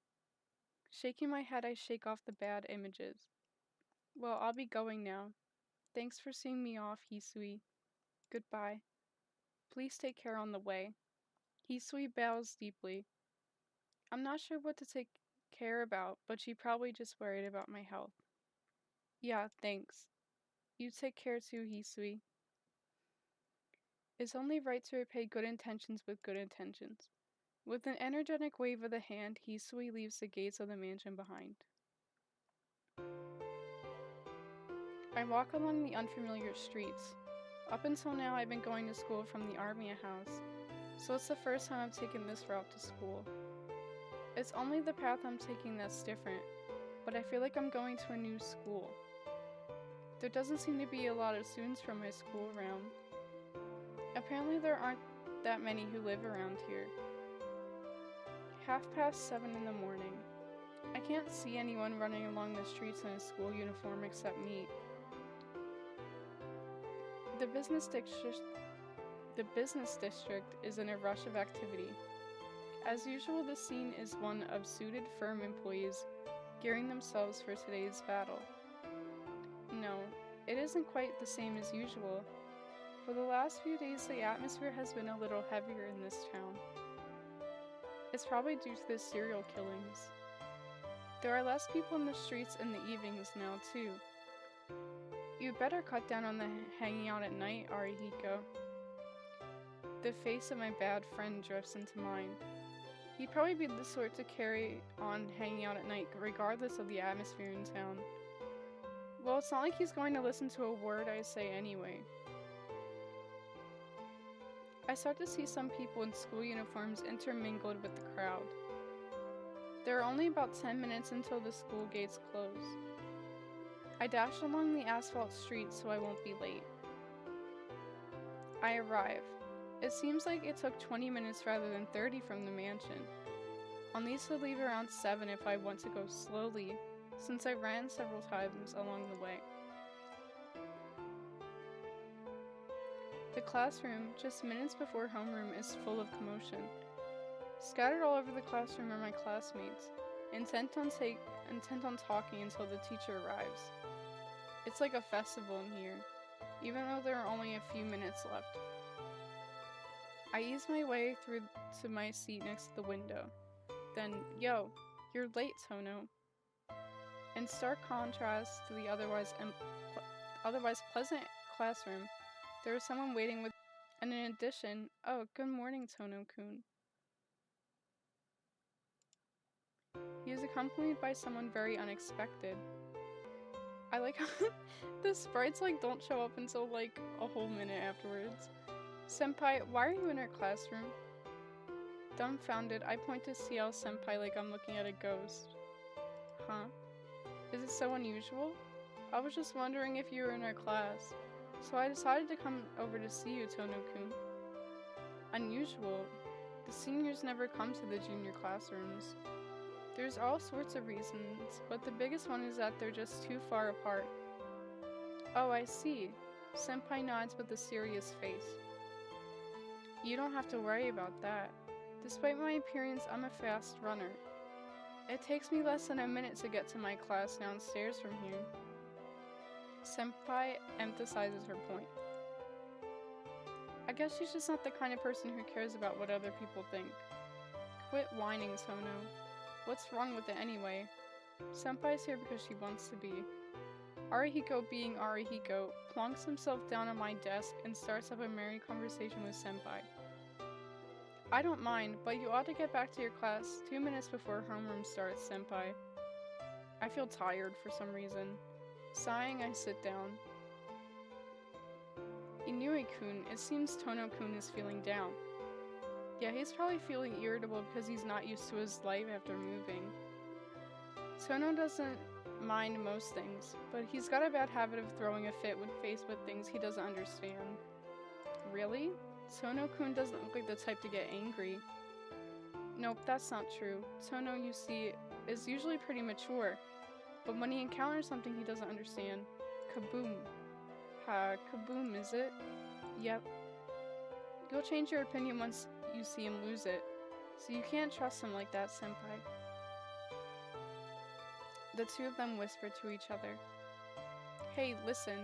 Shaking my head, I shake off the bad images. Well, I'll be going now. Thanks for seeing me off, Hisui. Goodbye. Please take care on the way. Hisui bows deeply. I'm not sure what to take care about, but she probably just worried about my health. Yeah, thanks. You take care too, Hisui. It's only right to repay good intentions with good intentions. With an energetic wave of the hand, Hisui leaves the gates of the mansion behind. I walk along the unfamiliar streets. Up until now, I've been going to school from the Armia house, so it's the first time I've taken this route to school. It's only the path I'm taking that's different, but I feel like I'm going to a new school. There doesn't seem to be a lot of students from my school around. Apparently there aren't that many who live around here. 7:30 in the morning. I can't see anyone running along the streets in a school uniform except me. The business district is in a rush of activity. As usual, the scene is one of suited firm employees gearing themselves for today's battle. No, it isn't quite the same as usual. For the last few days, the atmosphere has been a little heavier in this town. It's probably due to the serial killings. There are less people in the streets in the evenings now, too. You'd better cut down on the hanging out at night, Arihiko. The face of my bad friend drifts into mine. He'd probably be the sort to carry on hanging out at night regardless of the atmosphere in town. Well, it's not like he's going to listen to a word I say anyway. I start to see some people in school uniforms intermingled with the crowd. There are only about 10 minutes until the school gates close. I dash along the asphalt street so I won't be late. I arrive. It seems like it took 20 minutes rather than 30 from the mansion. I'll need to leave around 7 if I want to go slowly, since I ran several times along the way. The classroom, just minutes before homeroom, is full of commotion. Scattered all over the classroom are my classmates, intent on talking until the teacher arrives. It's like a festival in here, even though there are only a few minutes left. I ease my way through to my seat next to the window. Then, yo, you're late, Tono. In stark contrast to the otherwise pleasant classroom, there was someone waiting with, and in addition, oh, good morning, Tono-kun. He is accompanied by someone very unexpected. I like how the sprites don't show up until a whole minute afterwards. Senpai, why are you in our classroom? Dumbfounded, I point to CL Senpai like I'm looking at a ghost. Huh? Is it so unusual? I was just wondering if you were in our class, so I decided to come over to see you, Tono-kun. Unusual? The seniors never come to the junior classrooms. There's all sorts of reasons, but the biggest one is that they're just too far apart. Oh, I see. Senpai nods with a serious face. You don't have to worry about that. Despite my appearance, I'm a fast runner. It takes me less than a minute to get to my class downstairs from here. Senpai emphasizes her point. I guess she's just not the kind of person who cares about what other people think. Quit whining, Tono. What's wrong with it anyway? Senpai's here because she wants to be. Arihiko, being Arihiko, plonks himself down on my desk and starts up a merry conversation with Senpai. I don't mind, but you ought to get back to your class 2 minutes before homeroom starts, Senpai. I feel tired for some reason. Sighing, I sit down. Inui-kun, it seems Tono-kun is feeling down. Yeah, he's probably feeling irritable because he's not used to his life after moving. Tono doesn't mind most things, but he's got a bad habit of throwing a fit when faced with things he doesn't understand. Really? Tono-kun doesn't look like the type to get angry. Nope, that's not true. Tono, you see, is usually pretty mature, but when he encounters something he doesn't understand, kaboom. Kaboom, is it? Yep. You'll change your opinion once you see him lose it, so you can't trust him like that, Senpai. The two of them whisper to each other. Hey, listen.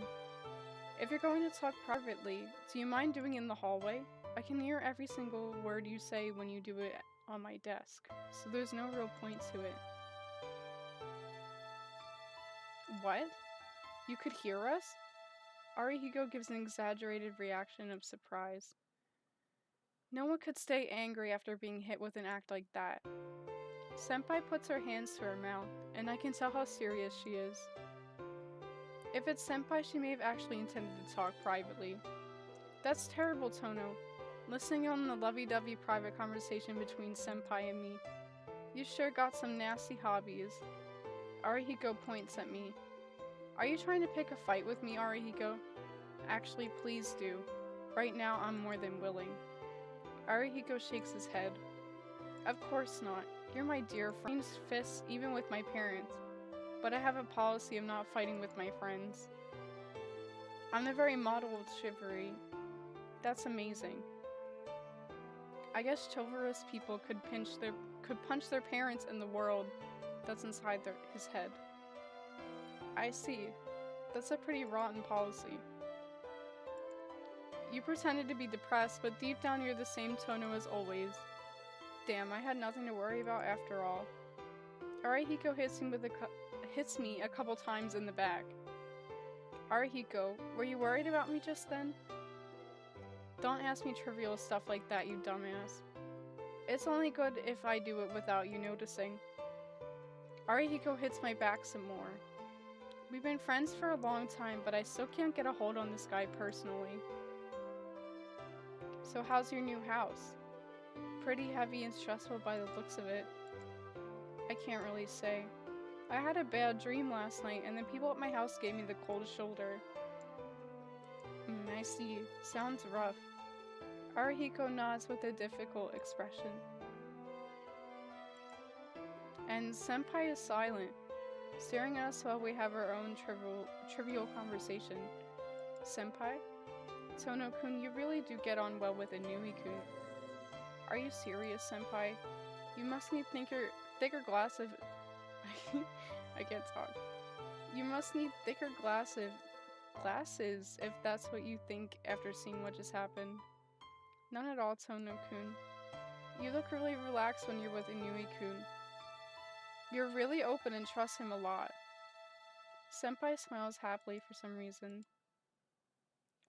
If you're going to talk privately, do you mind doing it in the hallway? I can hear every single word you say when you do it on my desk, so there's no real point to it. What? You could hear us? Arihiko gives an exaggerated reaction of surprise. No one could stay angry after being hit with an act like that. Senpai puts her hands to her mouth, and I can tell how serious she is. If it's Senpai, she may have actually intended to talk privately. That's terrible, Tono. Listening on the lovey-dovey private conversation between Senpai and me. You sure got some nasty hobbies. Arihiko points at me. Are you trying to pick a fight with me, Arihiko? Actually, please do. Right now, I'm more than willing. Arihiko shakes his head. Of course not. You're my dear friend. Fists even with my parents. But I have a policy of not fighting with my friends. I'm the very model of chivalry. That's amazing. I guess chivalrous people could punch their parents in the world that's inside his head. I see. That's a pretty rotten policy. You pretended to be depressed, but deep down you're the same Tono as always. Damn, I had nothing to worry about after all. Arihiko hits me a couple times in the back. Arihiko, were you worried about me just then? Don't ask me trivial stuff like that, you dumbass. It's only good if I do it without you noticing. Arihiko hits my back some more. We've been friends for a long time, but I still can't get a hold on this guy personally. So how's your new house? Pretty heavy and stressful by the looks of it. I can't really say. I had a bad dream last night, and the people at my house gave me the cold shoulder. I see. Sounds rough. Arihiko nods with a difficult expression. And Senpai is silent, staring at us while we have our own trivial conversation. Senpai? Tono-kun, you really do get on well with Inui-kun. Are you serious, Senpai? You must need thicker glass of... I can't talk. You must need thicker glasses if that's what you think after seeing what just happened. None at all, Tono-kun. You look really relaxed when you're with Inui-kun. You're really open and trust him a lot. Senpai smiles happily for some reason.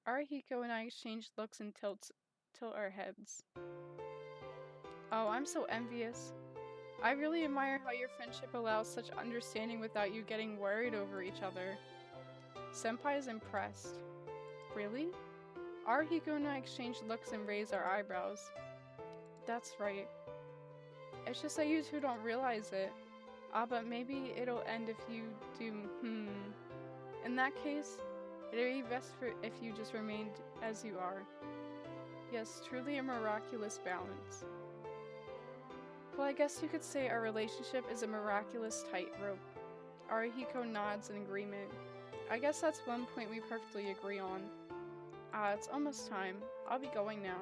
Arihiko and I exchange looks and tilt our heads. Oh, I'm so envious. I really admire how your friendship allows such understanding without you getting worried over each other. Senpai is impressed. Really? Arihiko and I exchange looks and raise our eyebrows. That's right. It's just that you two don't realize it. But maybe it'll end if you do, In that case, it'd be best if you just remained as you are. Yes, truly a miraculous balance. Well, I guess you could say our relationship is a miraculous tightrope. Arihiko nods in agreement. I guess that's one point we perfectly agree on. It's almost time. I'll be going now.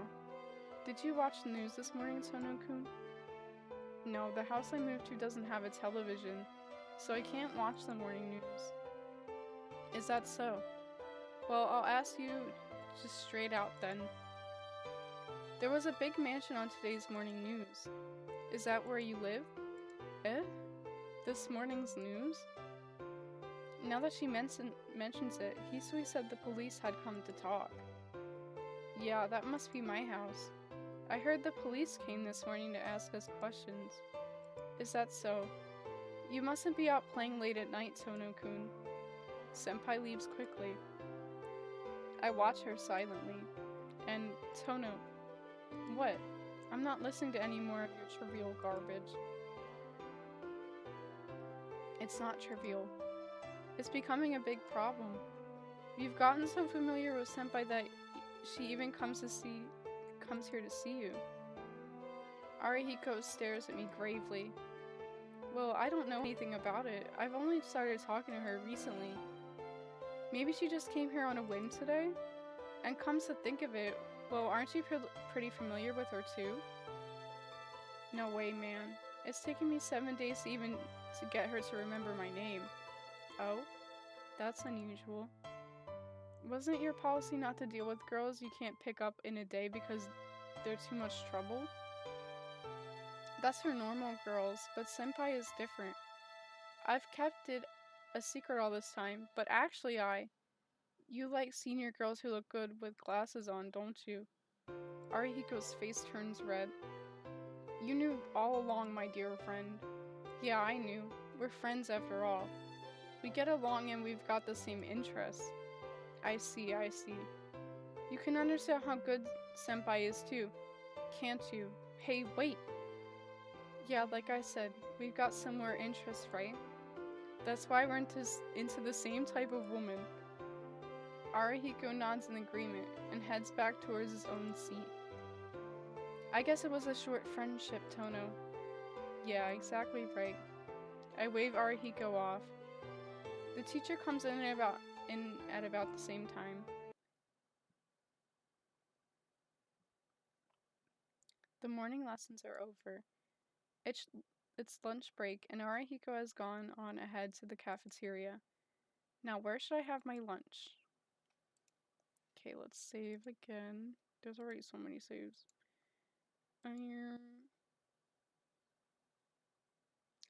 Did you watch the news this morning, Tono-kun? No, the house I moved to doesn't have a television, so I can't watch the morning news. Is that so? Well, I'll ask you just straight out then. There was a big mansion on today's morning news. Is that where you live? Eh? This morning's news? Now that she mentions it, Hisui said the police had come to talk. Yeah, that must be my house. I heard the police came this morning to ask us questions. Is that so? You mustn't be out playing late at night, Tono-kun. Senpai leaves quickly. I watch her silently. And, Tono, what? I'm not listening to any more of your trivial garbage. It's not trivial. It's becoming a big problem. You've gotten so familiar with Senpai that she even comes here to see you. Arihiko stares at me gravely. Well, I don't know anything about it. I've only started talking to her recently. Maybe she just came here on a whim today? And comes to think of it, well, aren't you pretty familiar with her too? No way, man. It's taken me 7 days to get her to remember my name. Oh? That's unusual. Wasn't it your policy not to deal with girls you can't pick up in a day because they're too much trouble? That's for normal girls, but Senpai is different. I've kept it a secret all this time, but actually you like senior girls who look good with glasses on, don't you? Arihiko's face turns red. You knew all along, my dear friend. Yeah, I knew. We're friends after all. We get along and we've got the same interests. I see. You can understand how good Senpai is too, can't you? Hey, wait! Yeah, like I said, we've got similar interests, right? That's why we're into the same type of woman. Arihiko nods in agreement and heads back towards his own seat. I guess it was a short friendship, Tono. Yeah, exactly right. I wave Arihiko off. The teacher comes in at about the same time. The morning lessons are over. It's lunch break, and Arihiko has gone on ahead to the cafeteria. Now, where should I have my lunch? Okay, let's save again. There's already so many saves.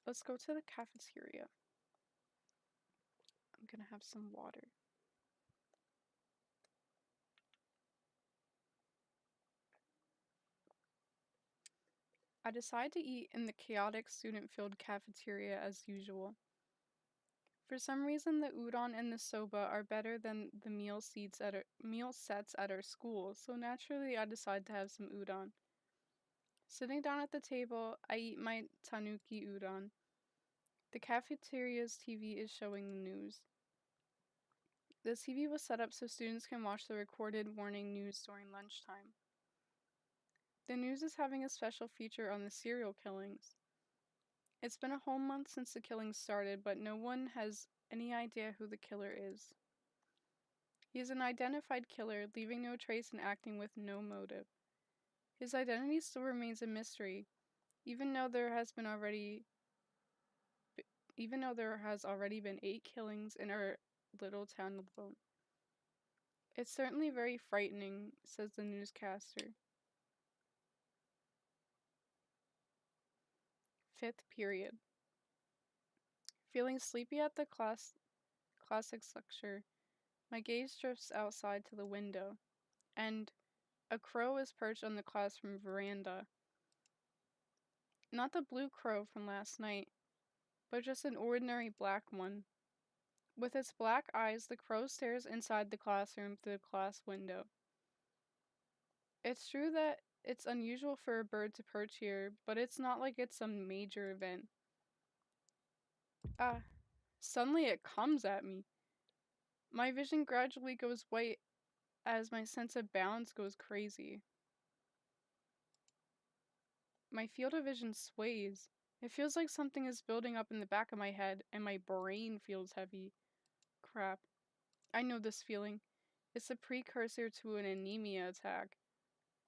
Let's go to the cafeteria. I'm gonna have some water. I decide to eat in the chaotic student-filled cafeteria as usual. For some reason, the udon and the soba are better than the meal sets at our school, so naturally I decide to have some udon. Sitting down at the table, I eat my tanuki udon. The cafeteria's TV is showing the news. The TV was set up so students can watch the recorded morning news during lunchtime. The news is having a special feature on the serial killings. It's been a whole month since the killings started, but no one has any idea who the killer is. He is an identified killer, leaving no trace and acting with no motive. His identity still remains a mystery, even though there has already been 8 killings in our little town alone. It's certainly very frightening, says the newscaster. 5th period. Feeling sleepy at the classics lecture, my gaze drifts outside to the window, and a crow is perched on the classroom veranda. Not the blue crow from last night, but just an ordinary black one. With its black eyes, the crow stares inside the classroom through the class window. It's true that it's unusual for a bird to perch here, but it's not like it's some major event. Suddenly it comes at me. My vision gradually goes white as my sense of balance goes crazy. My field of vision sways. It feels like something is building up in the back of my head, and my brain feels heavy. Crap. I know this feeling. It's a precursor to an anemia attack.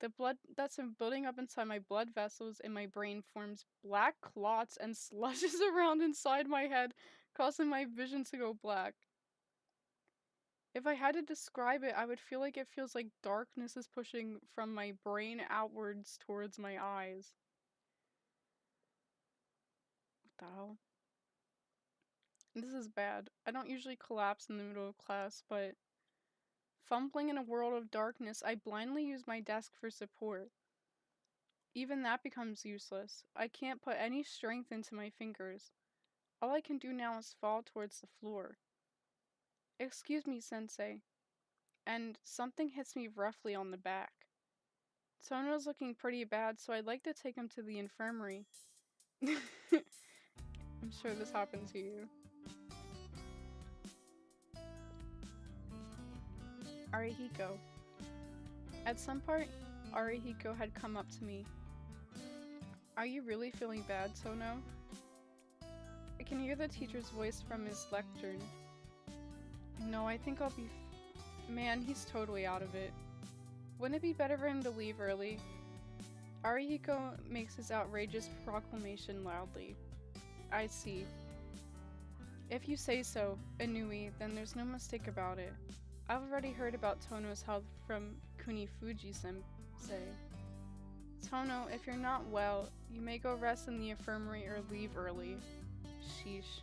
The blood that's been building up inside my blood vessels in my brain forms black clots and slushes around inside my head, causing my vision to go black. If I had to describe it, I would feel like it feels like darkness is pushing from my brain outwards towards my eyes. What the hell? This is bad. I don't usually collapse in the middle of class, but fumbling in a world of darkness, I blindly use my desk for support. Even that becomes useless. I can't put any strength into my fingers. All I can do now is fall towards the floor. Excuse me, sensei. And something hits me roughly on the back. Tono's looking pretty bad, so I'd like to take him to the infirmary. I'm sure this happened to you. Arihiko. At some point, Arihiko had come up to me. Are you really feeling bad, Tono? I can hear the teacher's voice from his lectern. No, I think I'll be Man, he's totally out of it. Wouldn't it be better for him to leave early? Arihiko makes his outrageous proclamation loudly. I see. If you say so, Inui, then there's no mistake about it. I've already heard about Tono's health from Kunifuji-sensei. Tono, if you're not well, you may go rest in the infirmary or leave early. Sheesh.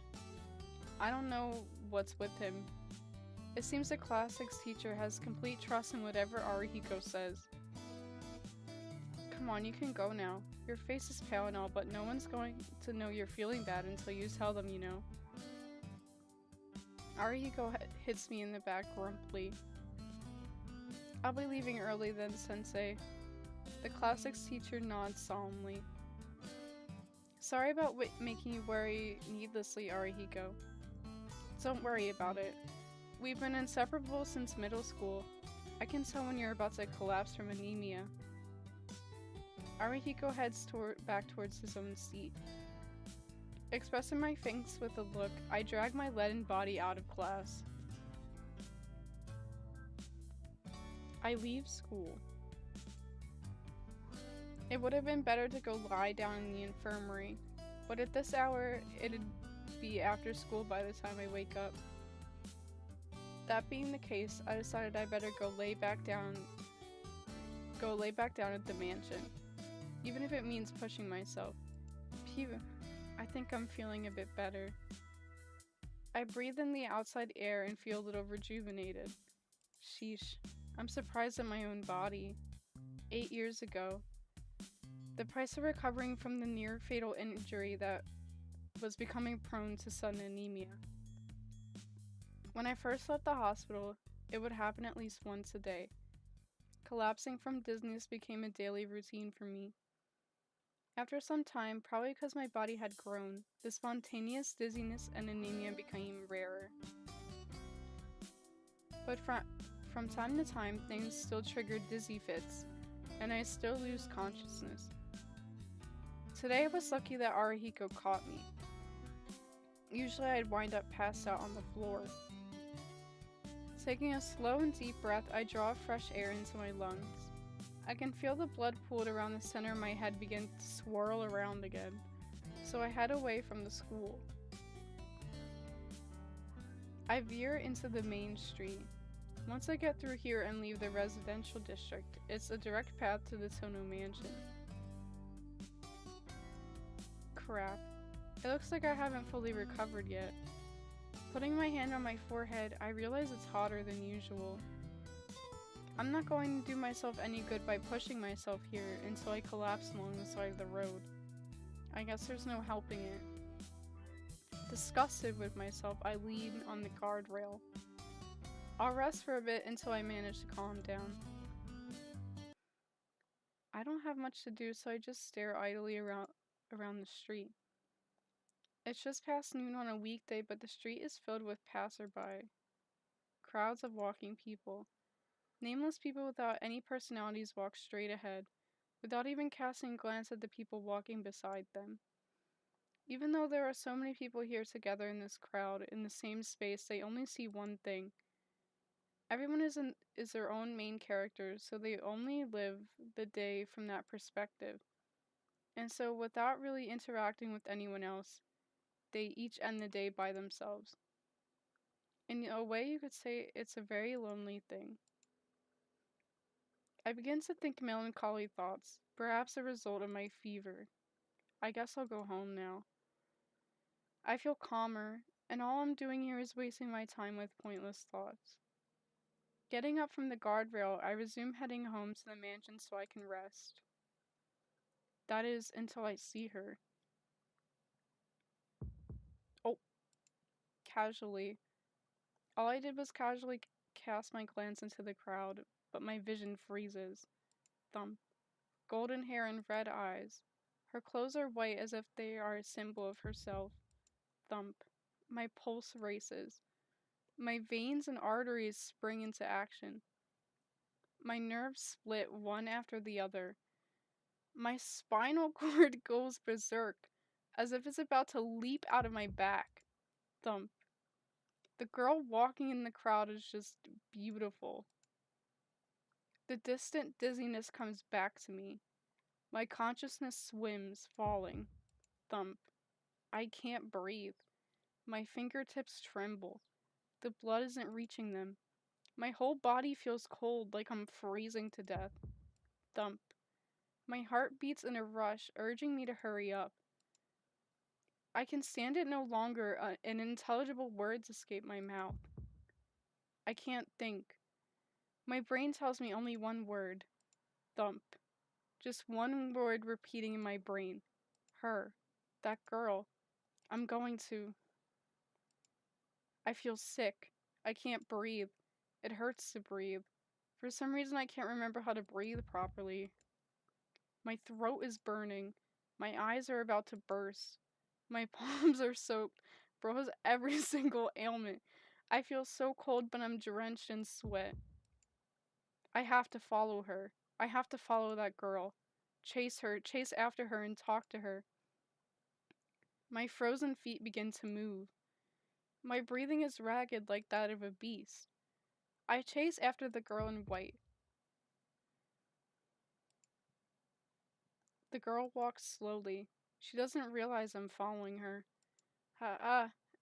I don't know what's with him. It seems the classics teacher has complete trust in whatever Arihiko says. Come on, you can go now. Your face is pale and all, but no one's going to know you're feeling bad until you tell them, you know. Arihiko hits me in the back grumpily. I'll be leaving early then, sensei. The classics teacher nods solemnly. Sorry about making you worry needlessly, Arihiko. Don't worry about it. We've been inseparable since middle school. I can tell when you're about to collapse from anemia. Arihiko heads back towards his own seat. Expressing my thanks with a look, I drag my leaden body out of class. I leave school. It would have been better to go lie down in the infirmary, but at this hour, it'd be after school by the time I wake up. That being the case, I decided I better go lay back down at the mansion, even if it means pushing myself. Phew, I think I'm feeling a bit better. I breathe in the outside air and feel a little rejuvenated. Sheesh, I'm surprised at my own body. 8 years ago. The price of recovering from the near-fatal injury that was becoming prone to sudden anemia. When I first left the hospital, it would happen at least once a day. Collapsing from dizziness became a daily routine for me. After some time, probably because my body had grown, the spontaneous dizziness and anemia became rarer. But from time to time, things still triggered dizzy fits, and I still lose consciousness. Today I was lucky that Arihiko caught me. Usually I'd wind up passed out on the floor. Taking a slow and deep breath, I draw fresh air into my lungs. I can feel the blood pooled around the center of my head begin to swirl around again, so I head away from the school. I veer into the main street. Once I get through here and leave the residential district, it's a direct path to the Tono mansion. Crap. It looks like I haven't fully recovered yet. Putting my hand on my forehead, I realize it's hotter than usual. I'm not going to do myself any good by pushing myself here until I collapse along the side of the road. I guess there's no helping it. Disgusted with myself, I lean on the guardrail. I'll rest for a bit until I manage to calm down. I don't have much to do, so I just stare idly around the street. It's just past noon on a weekday, but the street is filled with passerby. Crowds of walking people. Nameless people without any personalities walk straight ahead, without even casting a glance at the people walking beside them. Even though there are so many people here together in this crowd, in the same space, they only see one thing. Everyone is their own main character, so they only live the day from that perspective. And so, without really interacting with anyone else, they each end the day by themselves. In a way, you could say it's a very lonely thing. I begin to think melancholy thoughts, perhaps a result of my fever. I guess I'll go home now. I feel calmer, and all I'm doing here is wasting my time with pointless thoughts. Getting up from the guardrail, I resume heading home to the mansion so I can rest. That is, until I see her. Oh, casually. All I did was casually cast my glance into the crowd, but my vision freezes. Thump. Golden hair and red eyes. Her clothes are white as if they are a symbol of herself. Thump. My pulse races. My veins and arteries spring into action. My nerves split one after the other. My spinal cord goes berserk, as if it's about to leap out of my back. Thump. The girl walking in the crowd is just beautiful. The distant dizziness comes back to me. My consciousness swims, falling. Thump. I can't breathe. My fingertips tremble. The blood isn't reaching them. My whole body feels cold, like I'm freezing to death. Thump. My heart beats in a rush, urging me to hurry up. I can stand it no longer, and unintelligible words escape my mouth. I can't think. My brain tells me only one word. Thump. Just one word repeating in my brain. Her. That girl. I'm going to. I feel sick. I can't breathe. It hurts to breathe. For some reason, I can't remember how to breathe properly. My throat is burning. My eyes are about to burst. My palms are soaked. Bro has every single ailment. I feel so cold, but I'm drenched in sweat. I have to follow her. I have to follow that girl. Chase her, chase after her, and talk to her. My frozen feet begin to move. My breathing is ragged like that of a beast. I chase after the girl in white. The girl walks slowly. She doesn't realize I'm following her.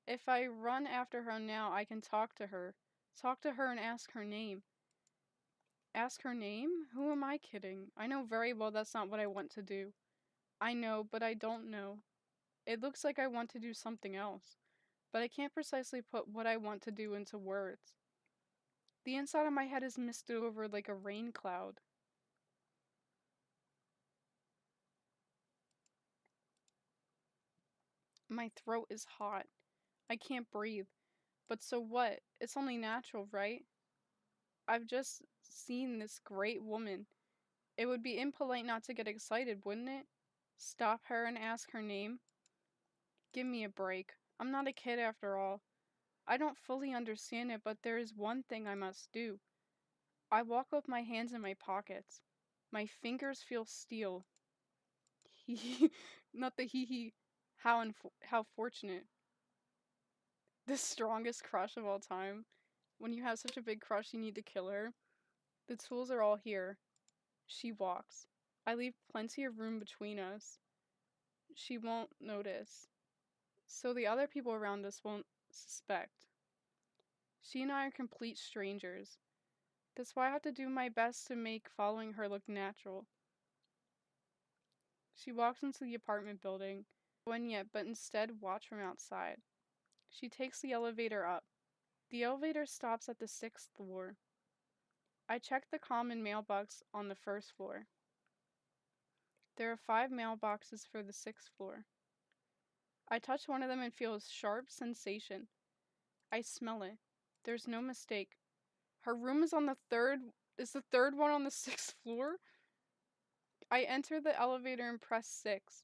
If I run after her now, I can talk to her. Talk to her and ask her name. Ask her name? Who am I kidding? I know very well that's not what I want to do. I know, but I don't know. It looks like I want to do something else, but I can't precisely put what I want to do into words. The inside of my head is misted over like a rain cloud. My throat is hot. I can't breathe. But so what? It's only natural, right? I've just seen this great woman. It would be impolite not to get excited, wouldn't it? Stop her and ask her name? Give me a break. I'm not a kid after all. I don't fully understand it, but there is one thing I must do. I walk with my hands in my pockets. My fingers feel steel. Hee not the hee hee. How fortunate. The strongest crush of all time. When you have such a big crush, you need to kill her. The tools are all here. She walks. I leave plenty of room between us. She won't notice. So the other people around us won't suspect. She and I are complete strangers. That's why I have to do my best to make following her look natural. She walks into the apartment building. Go in yet, but instead watch from outside. She takes the elevator up. The elevator stops at the 6th floor. I check the common mailbox on the 1st floor. There are 5 mailboxes for the 6th floor. I touch one of them and feel a sharp sensation. I smell it. There's no mistake. Her room is the third one on the 6th floor? I enter the elevator and press 6.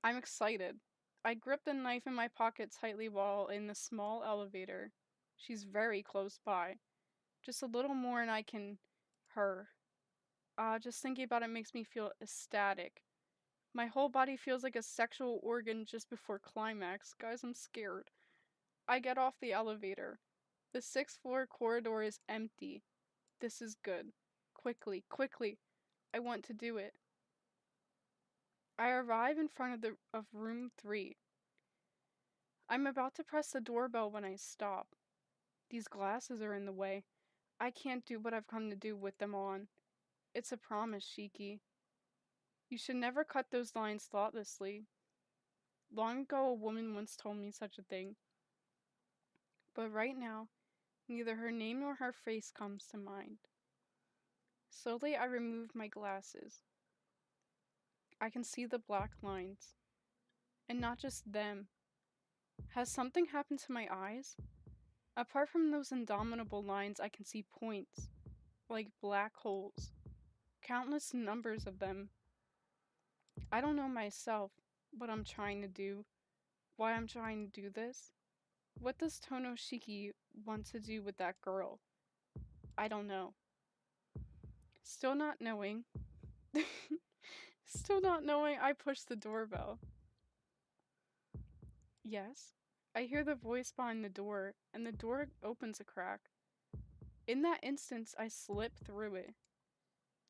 I'm excited. I grip the knife in my pocket tightly while in the small elevator. She's very close by. Just a little more and I can... her. Just thinking about it makes me feel ecstatic. My whole body feels like a sexual organ just before climax. Guys, I'm scared. I get off the elevator. The 6th floor corridor is empty. This is good. Quickly, quickly. I want to do it. I arrive in front of room 3. I'm about to press the doorbell when I stop. These glasses are in the way. I can't do what I've come to do with them on. It's a promise, Shiki. You should never cut those lines thoughtlessly. Long ago, a woman once told me such a thing. But right now, neither her name nor her face comes to mind. Slowly, I remove my glasses. I can see the black lines. And not just them. Has something happened to my eyes? Apart from those indomitable lines, I can see points, like black holes. Countless numbers of them. I don't know myself what I'm trying to do, why I'm trying to do this. What does Tonoshiki want to do with that girl? I don't know. Still not knowing. Still not knowing, I push the doorbell. Yes. I hear the voice behind the door, and the door opens a crack. In that instance, I slip through it.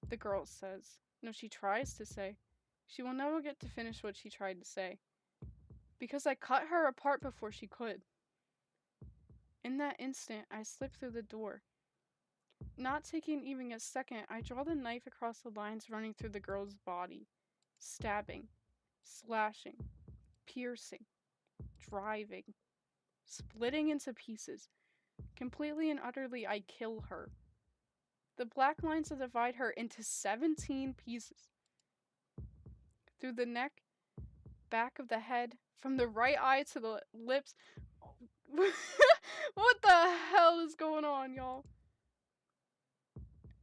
The girl says. No, she tries to say. She will never get to finish what she tried to say. Because I cut her apart before she could. In that instant, I slip through the door. Not taking even a second, I draw the knife across the lines running through the girl's body. Stabbing. Slashing. Piercing. Driving. Splitting into pieces. Completely and utterly, I kill her. The black lines that divide her into 17 pieces. Through the neck, back of the head, from the right eye to the lips. What the hell is going on, y'all?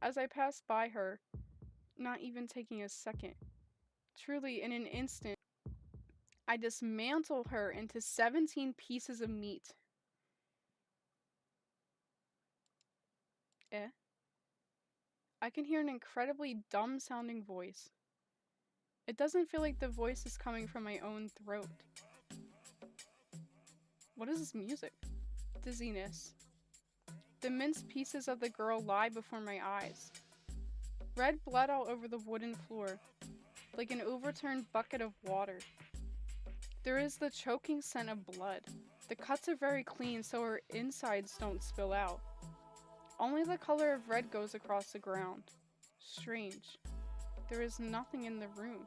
As I pass by her, not even taking a second, truly in an instant, I dismantle her into 17 pieces of meat. Eh? I can hear an incredibly dumb-sounding voice. It doesn't feel like the voice is coming from my own throat. What is this music? Dizziness. The minced pieces of the girl lie before my eyes. Red blood all over the wooden floor, like an overturned bucket of water. There is the choking scent of blood. The cuts are very clean so her insides don't spill out. Only the color of red goes across the ground. Strange. There is nothing in the room.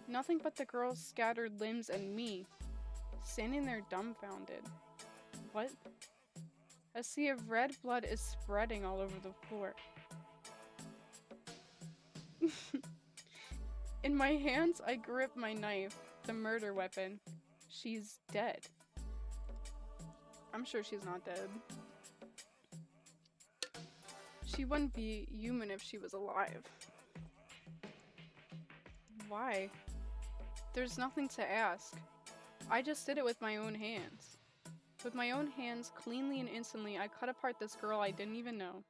Nothing but the girl's scattered limbs and me, standing there dumbfounded. What? A sea of red blood is spreading all over the floor. In my hands, I grip my knife, the murder weapon. She's dead. I'm sure she's not dead. She wouldn't be human if she was alive. Why? There's nothing to ask. I just did it with my own hands. With my own hands, cleanly and instantly, I cut apart this girl I didn't even know.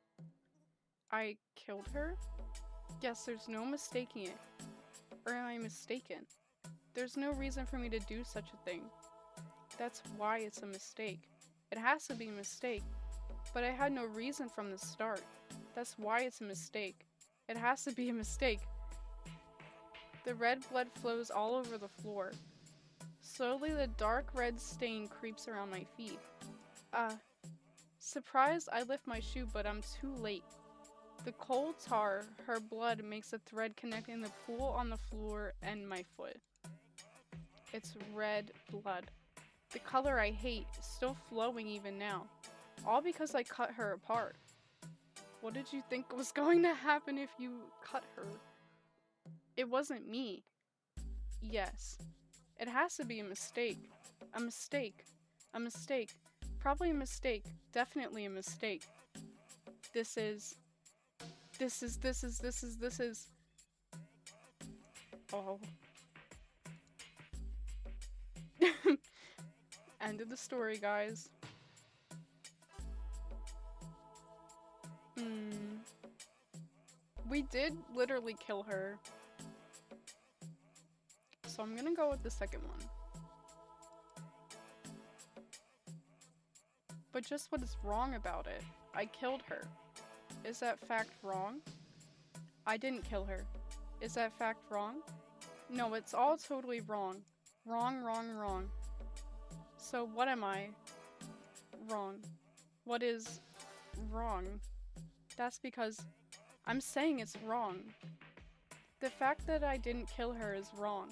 I killed her? Yes, there's no mistaking it. Or am I mistaken? There's no reason for me to do such a thing. That's why it's a mistake. It has to be a mistake. But I had no reason from the start. That's why it's a mistake. It has to be a mistake. The red blood flows all over the floor. Slowly, the dark red stain creeps around my feet. Surprised, I lift my shoe, but I'm too late. The cold tar, her blood, makes a thread connecting the pool on the floor and my foot. It's red blood. The color I hate, still flowing even now. All because I cut her apart. What did you think was going to happen if you cut her? It wasn't me. Yes. It has to be a mistake. A mistake. A mistake. Probably a mistake. Definitely a mistake. This is... Oh. End of the story, guys. We did literally kill her. So I'm gonna go with the second one. But just what is wrong about it? I killed her. Is that fact wrong? I didn't kill her. Is that fact wrong? No, it's all totally wrong. Wrong, wrong, wrong. So what am I? Wrong. What is wrong? That's because I'm saying it's wrong. The fact that I didn't kill her is wrong.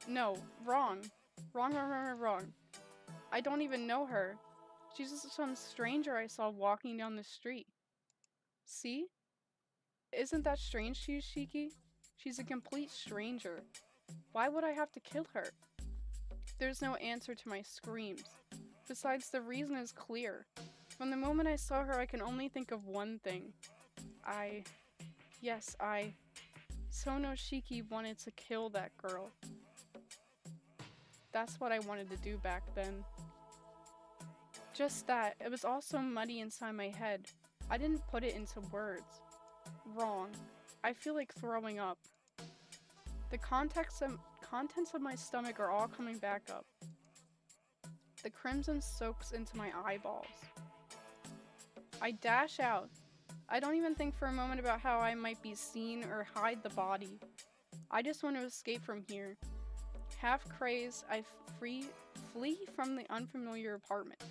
No, wrong. Wrong, wrong, wrong, wrong, wrong. I don't even know her. She's just some stranger I saw walking down the street. See? Isn't that strange to you, Shiki? She's a complete stranger. Why would I have to kill her? There's no answer to my screams. Besides, the reason is clear. From the moment I saw her, I can only think of one thing. Yes, Sono Shiki wanted to kill that girl. That's what I wanted to do back then. Just that, it was all so muddy inside my head. I didn't put it into words. Wrong. I feel like throwing up. The contents of my stomach are all coming back up. The crimson soaks into my eyeballs. I dash out. I don't even think for a moment about how I might be seen or hide the body. I just want to escape from here. Half crazed, I flee from the unfamiliar apartment.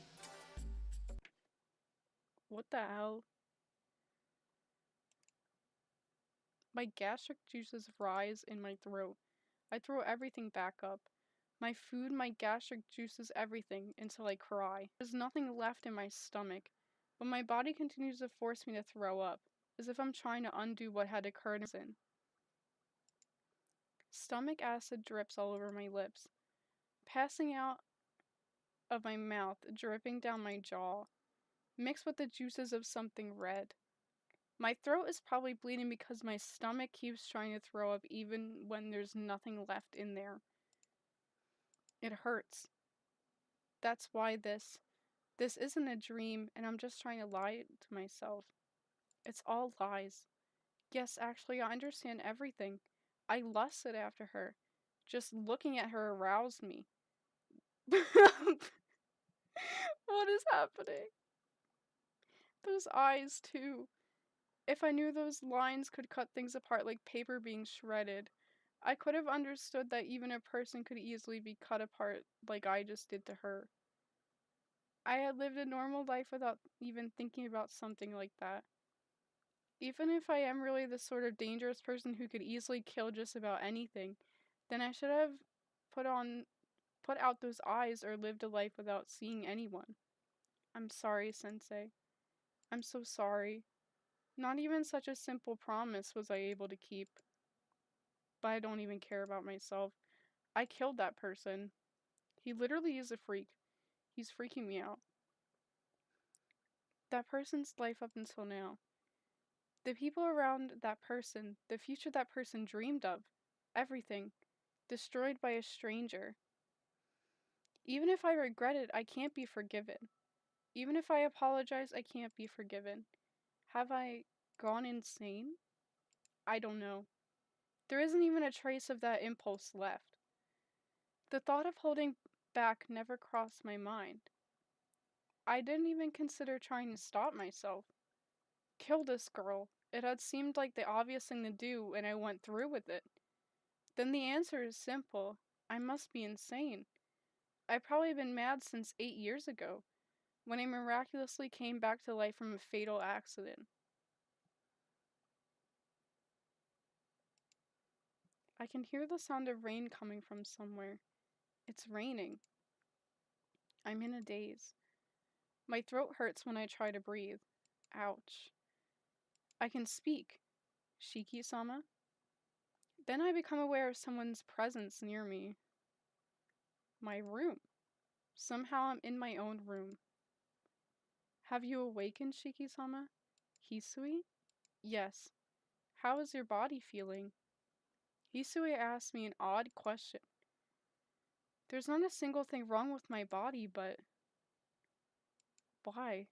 What the hell? My gastric juices rise in my throat. I throw everything back up. My food, my gastric juices, everything, until I cry. There's nothing left in my stomach, but my body continues to force me to throw up, as if I'm trying to undo what had occurred in. Stomach acid drips all over my lips, passing out of my mouth, dripping down my jaw, mixed with the juices of something red. My throat is probably bleeding because my stomach keeps trying to throw up even when there's nothing left in there. It hurts. That's why this isn't a dream, and I'm just trying to lie to myself. It's all lies. Yes, actually, I understand everything. I lusted after her. Just looking at her aroused me. What is happening? Those eyes, too. If I knew those lines could cut things apart like paper being shredded, I could have understood that even a person could easily be cut apart like I just did to her. I had lived a normal life without even thinking about something like that. Even if I am really the sort of dangerous person who could easily kill just about anything, then I should have put out those eyes or lived a life without seeing anyone. I'm sorry, Sensei. I'm so sorry. Not even such a simple promise was I able to keep. But I don't even care about myself. I killed that person. He literally is a freak. He's freaking me out. That person's life up until now. The people around that person, the future that person dreamed of, everything, destroyed by a stranger. Even if I regret it, I can't be forgiven. Even if I apologize, I can't be forgiven. Have I gone insane? I don't know. There isn't even a trace of that impulse left. The thought of holding back never crossed my mind. I didn't even consider trying to stop myself. Kill this girl. It had seemed like the obvious thing to do, and I went through with it. Then the answer is simple. I must be insane. I've probably been mad since 8 years ago, when I miraculously came back to life from a fatal accident. I can hear the sound of rain coming from somewhere. It's raining. I'm in a daze. My throat hurts when I try to breathe. Ouch. I can speak. Shiki-sama? Then I become aware of someone's presence near me. My room. Somehow I'm in my own room. Have you awakened, Shiki-sama? Hisui? Yes. How is your body feeling? Hisui asked me an odd question. There's not a single thing wrong with my body, but... Why?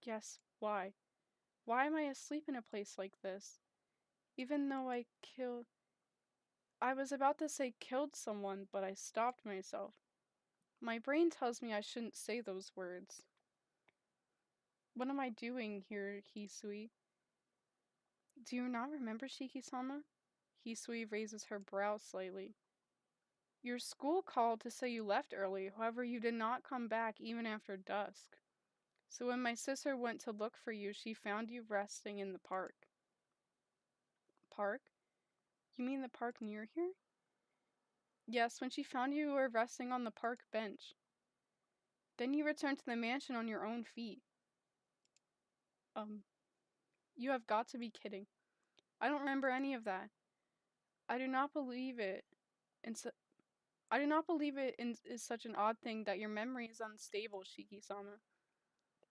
Yes, why? Why am I asleep in a place like this? Even though I was about to say killed someone, but I stopped myself. My brain tells me I shouldn't say those words. What am I doing here, Hisui? Do you not remember Shiki-sama? Hisui raises her brow slightly. Your school called to say you left early, however you did not come back even after dusk. So when my sister went to look for you, she found you resting in the park. Park? You mean the park near here? Yes, when she found you were resting on the park bench. Then you returned to the mansion on your own feet. You have got to be kidding. I don't remember any of that. I do not believe it. I do not believe is such an odd thing that your memory is unstable, Shiki-sama.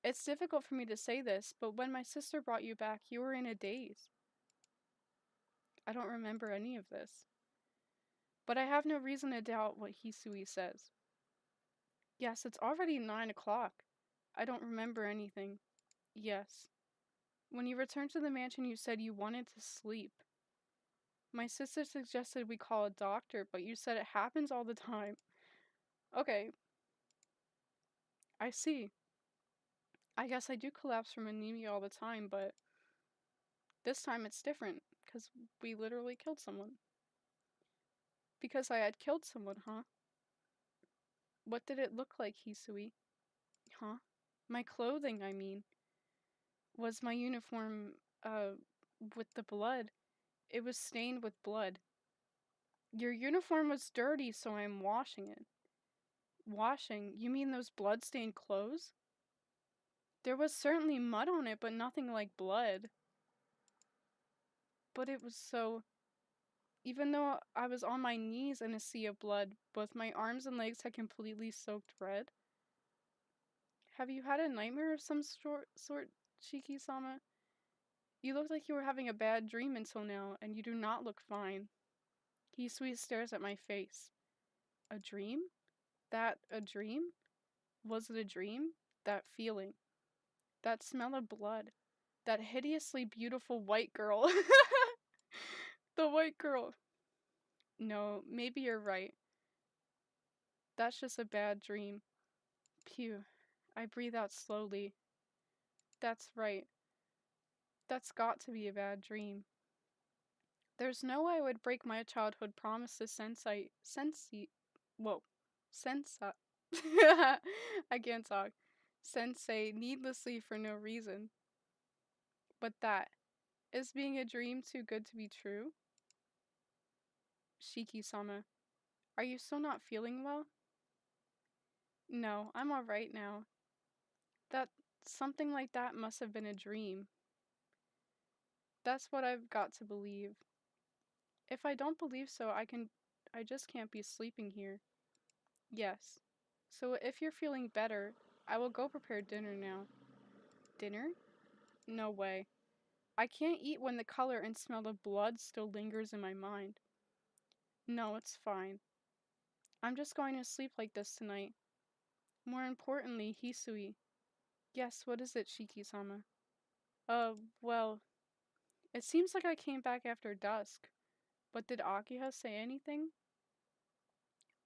It's difficult for me to say this, but when my sister brought you back, you were in a daze. I don't remember any of this. But I have no reason to doubt what Hisui says. Yes, it's already 9 o'clock. I don't remember anything. Yes. When you returned to the mansion, you said you wanted to sleep. My sister suggested we call a doctor, but you said it happens all the time. Okay. I see. I guess I do collapse from anemia all the time, but this time it's different, because we literally killed someone. Because I had killed someone, huh? What did it look like, Hisui? Huh? My clothing, I mean. Was my uniform, with the blood? It was stained with blood. Your uniform was dirty, so I'm washing it. Washing? You mean those blood-stained clothes? There was certainly mud on it, but nothing like blood. But it was so... Even though I was on my knees in a sea of blood, both my arms and legs had completely soaked red. Have you had a nightmare of some sort, Shiki-sama? You look like you were having a bad dream until now, and you do not look fine. Hisui stares at my face. A dream? That a dream? Was it a dream? That feeling. That smell of blood. That hideously beautiful white girl. The white girl. No, maybe you're right. That's just a bad dream. Phew. I breathe out slowly. That's right. That's got to be a bad dream. There's no way I would break my childhood promise to Sensei. I can't talk. Sensei needlessly for no reason. But that, is being a dream too good to be true? Shiki-sama, are you still not feeling well? No, I'm alright now. That, something like that must have been a dream. That's what I've got to believe. If I don't believe so, I just can't be sleeping here. Yes. So if you're feeling better, I will go prepare dinner now. Dinner? No way. I can't eat when the color and smell of blood still lingers in my mind. No, it's fine. I'm just going to sleep like this tonight. More importantly, Hisui. Yes, what is it, Shiki-sama? Well, it seems like I came back after dusk. But did Akiha say anything?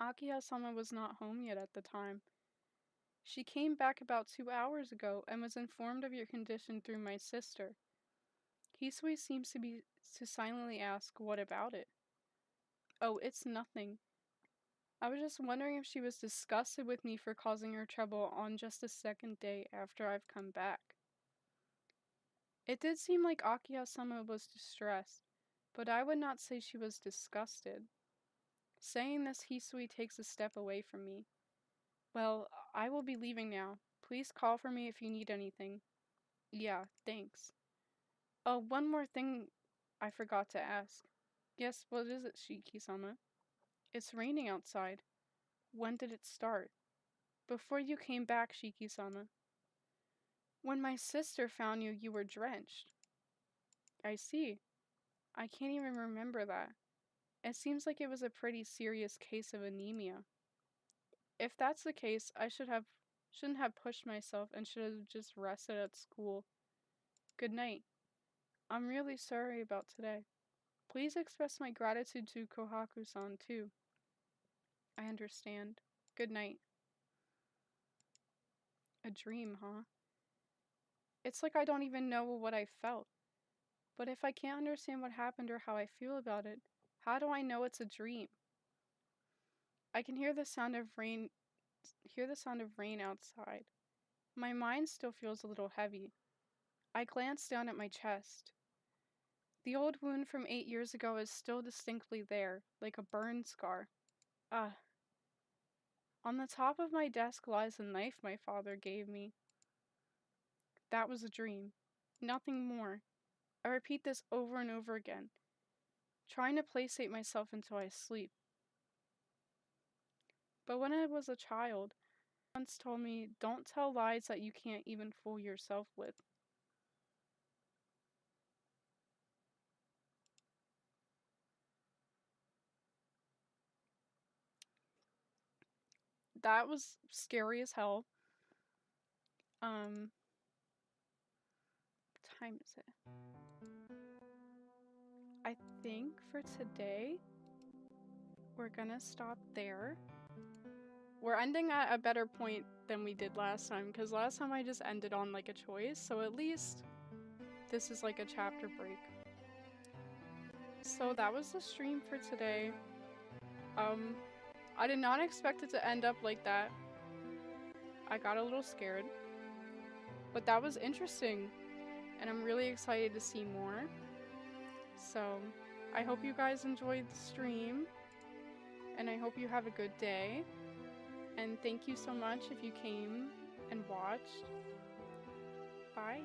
Akiha-sama was not home yet at the time. She came back about 2 hours ago and was informed of your condition through my sister. Hisui seems to silently ask, what about it? Oh, it's nothing. I was just wondering if she was disgusted with me for causing her trouble on just the second day after I've come back. It did seem like Akiha-sama was distressed, but I would not say she was disgusted. Saying this, Hisui takes a step away from me. Well, I will be leaving now. Please call for me if you need anything. Yeah, thanks. Oh, one more thing I forgot to ask. Yes, what is it, Shiki-sama? It's raining outside. When did it start? Before you came back, Shiki-sama. When my sister found you, you were drenched. I see. I can't even remember that. It seems like it was a pretty serious case of anemia. If that's the case, shouldn't have pushed myself and should have just rested at school. Good night. I'm really sorry about today. Please express my gratitude to Kohaku-san too. I understand. Good night. A dream, huh? It's like I don't even know what I felt. But if I can't understand what happened or how I feel about it, how do I know it's a dream? I can hear the sound of rain outside. My mind still feels a little heavy. I glance down at my chest. The old wound from 8 years ago is still distinctly there, like a burn scar. Ah. On the top of my desk lies a knife my father gave me. That was a dream. Nothing more. I repeat this over and over again, trying to placate myself until I sleep. But when I was a child, once told me, don't tell lies that you can't even fool yourself with. That was scary as hell. What time is it? I think for today, we're gonna stop there. We're ending at a better point than we did last time, because last time I just ended on like a choice, so at least this is like a chapter break. So that was the stream for today. I did not expect it to end up like that. I got a little scared. But that was interesting, and I'm really excited to see more. So, I hope you guys enjoyed the stream, and I hope you have a good day. And thank you so much if you came and watched. Bye!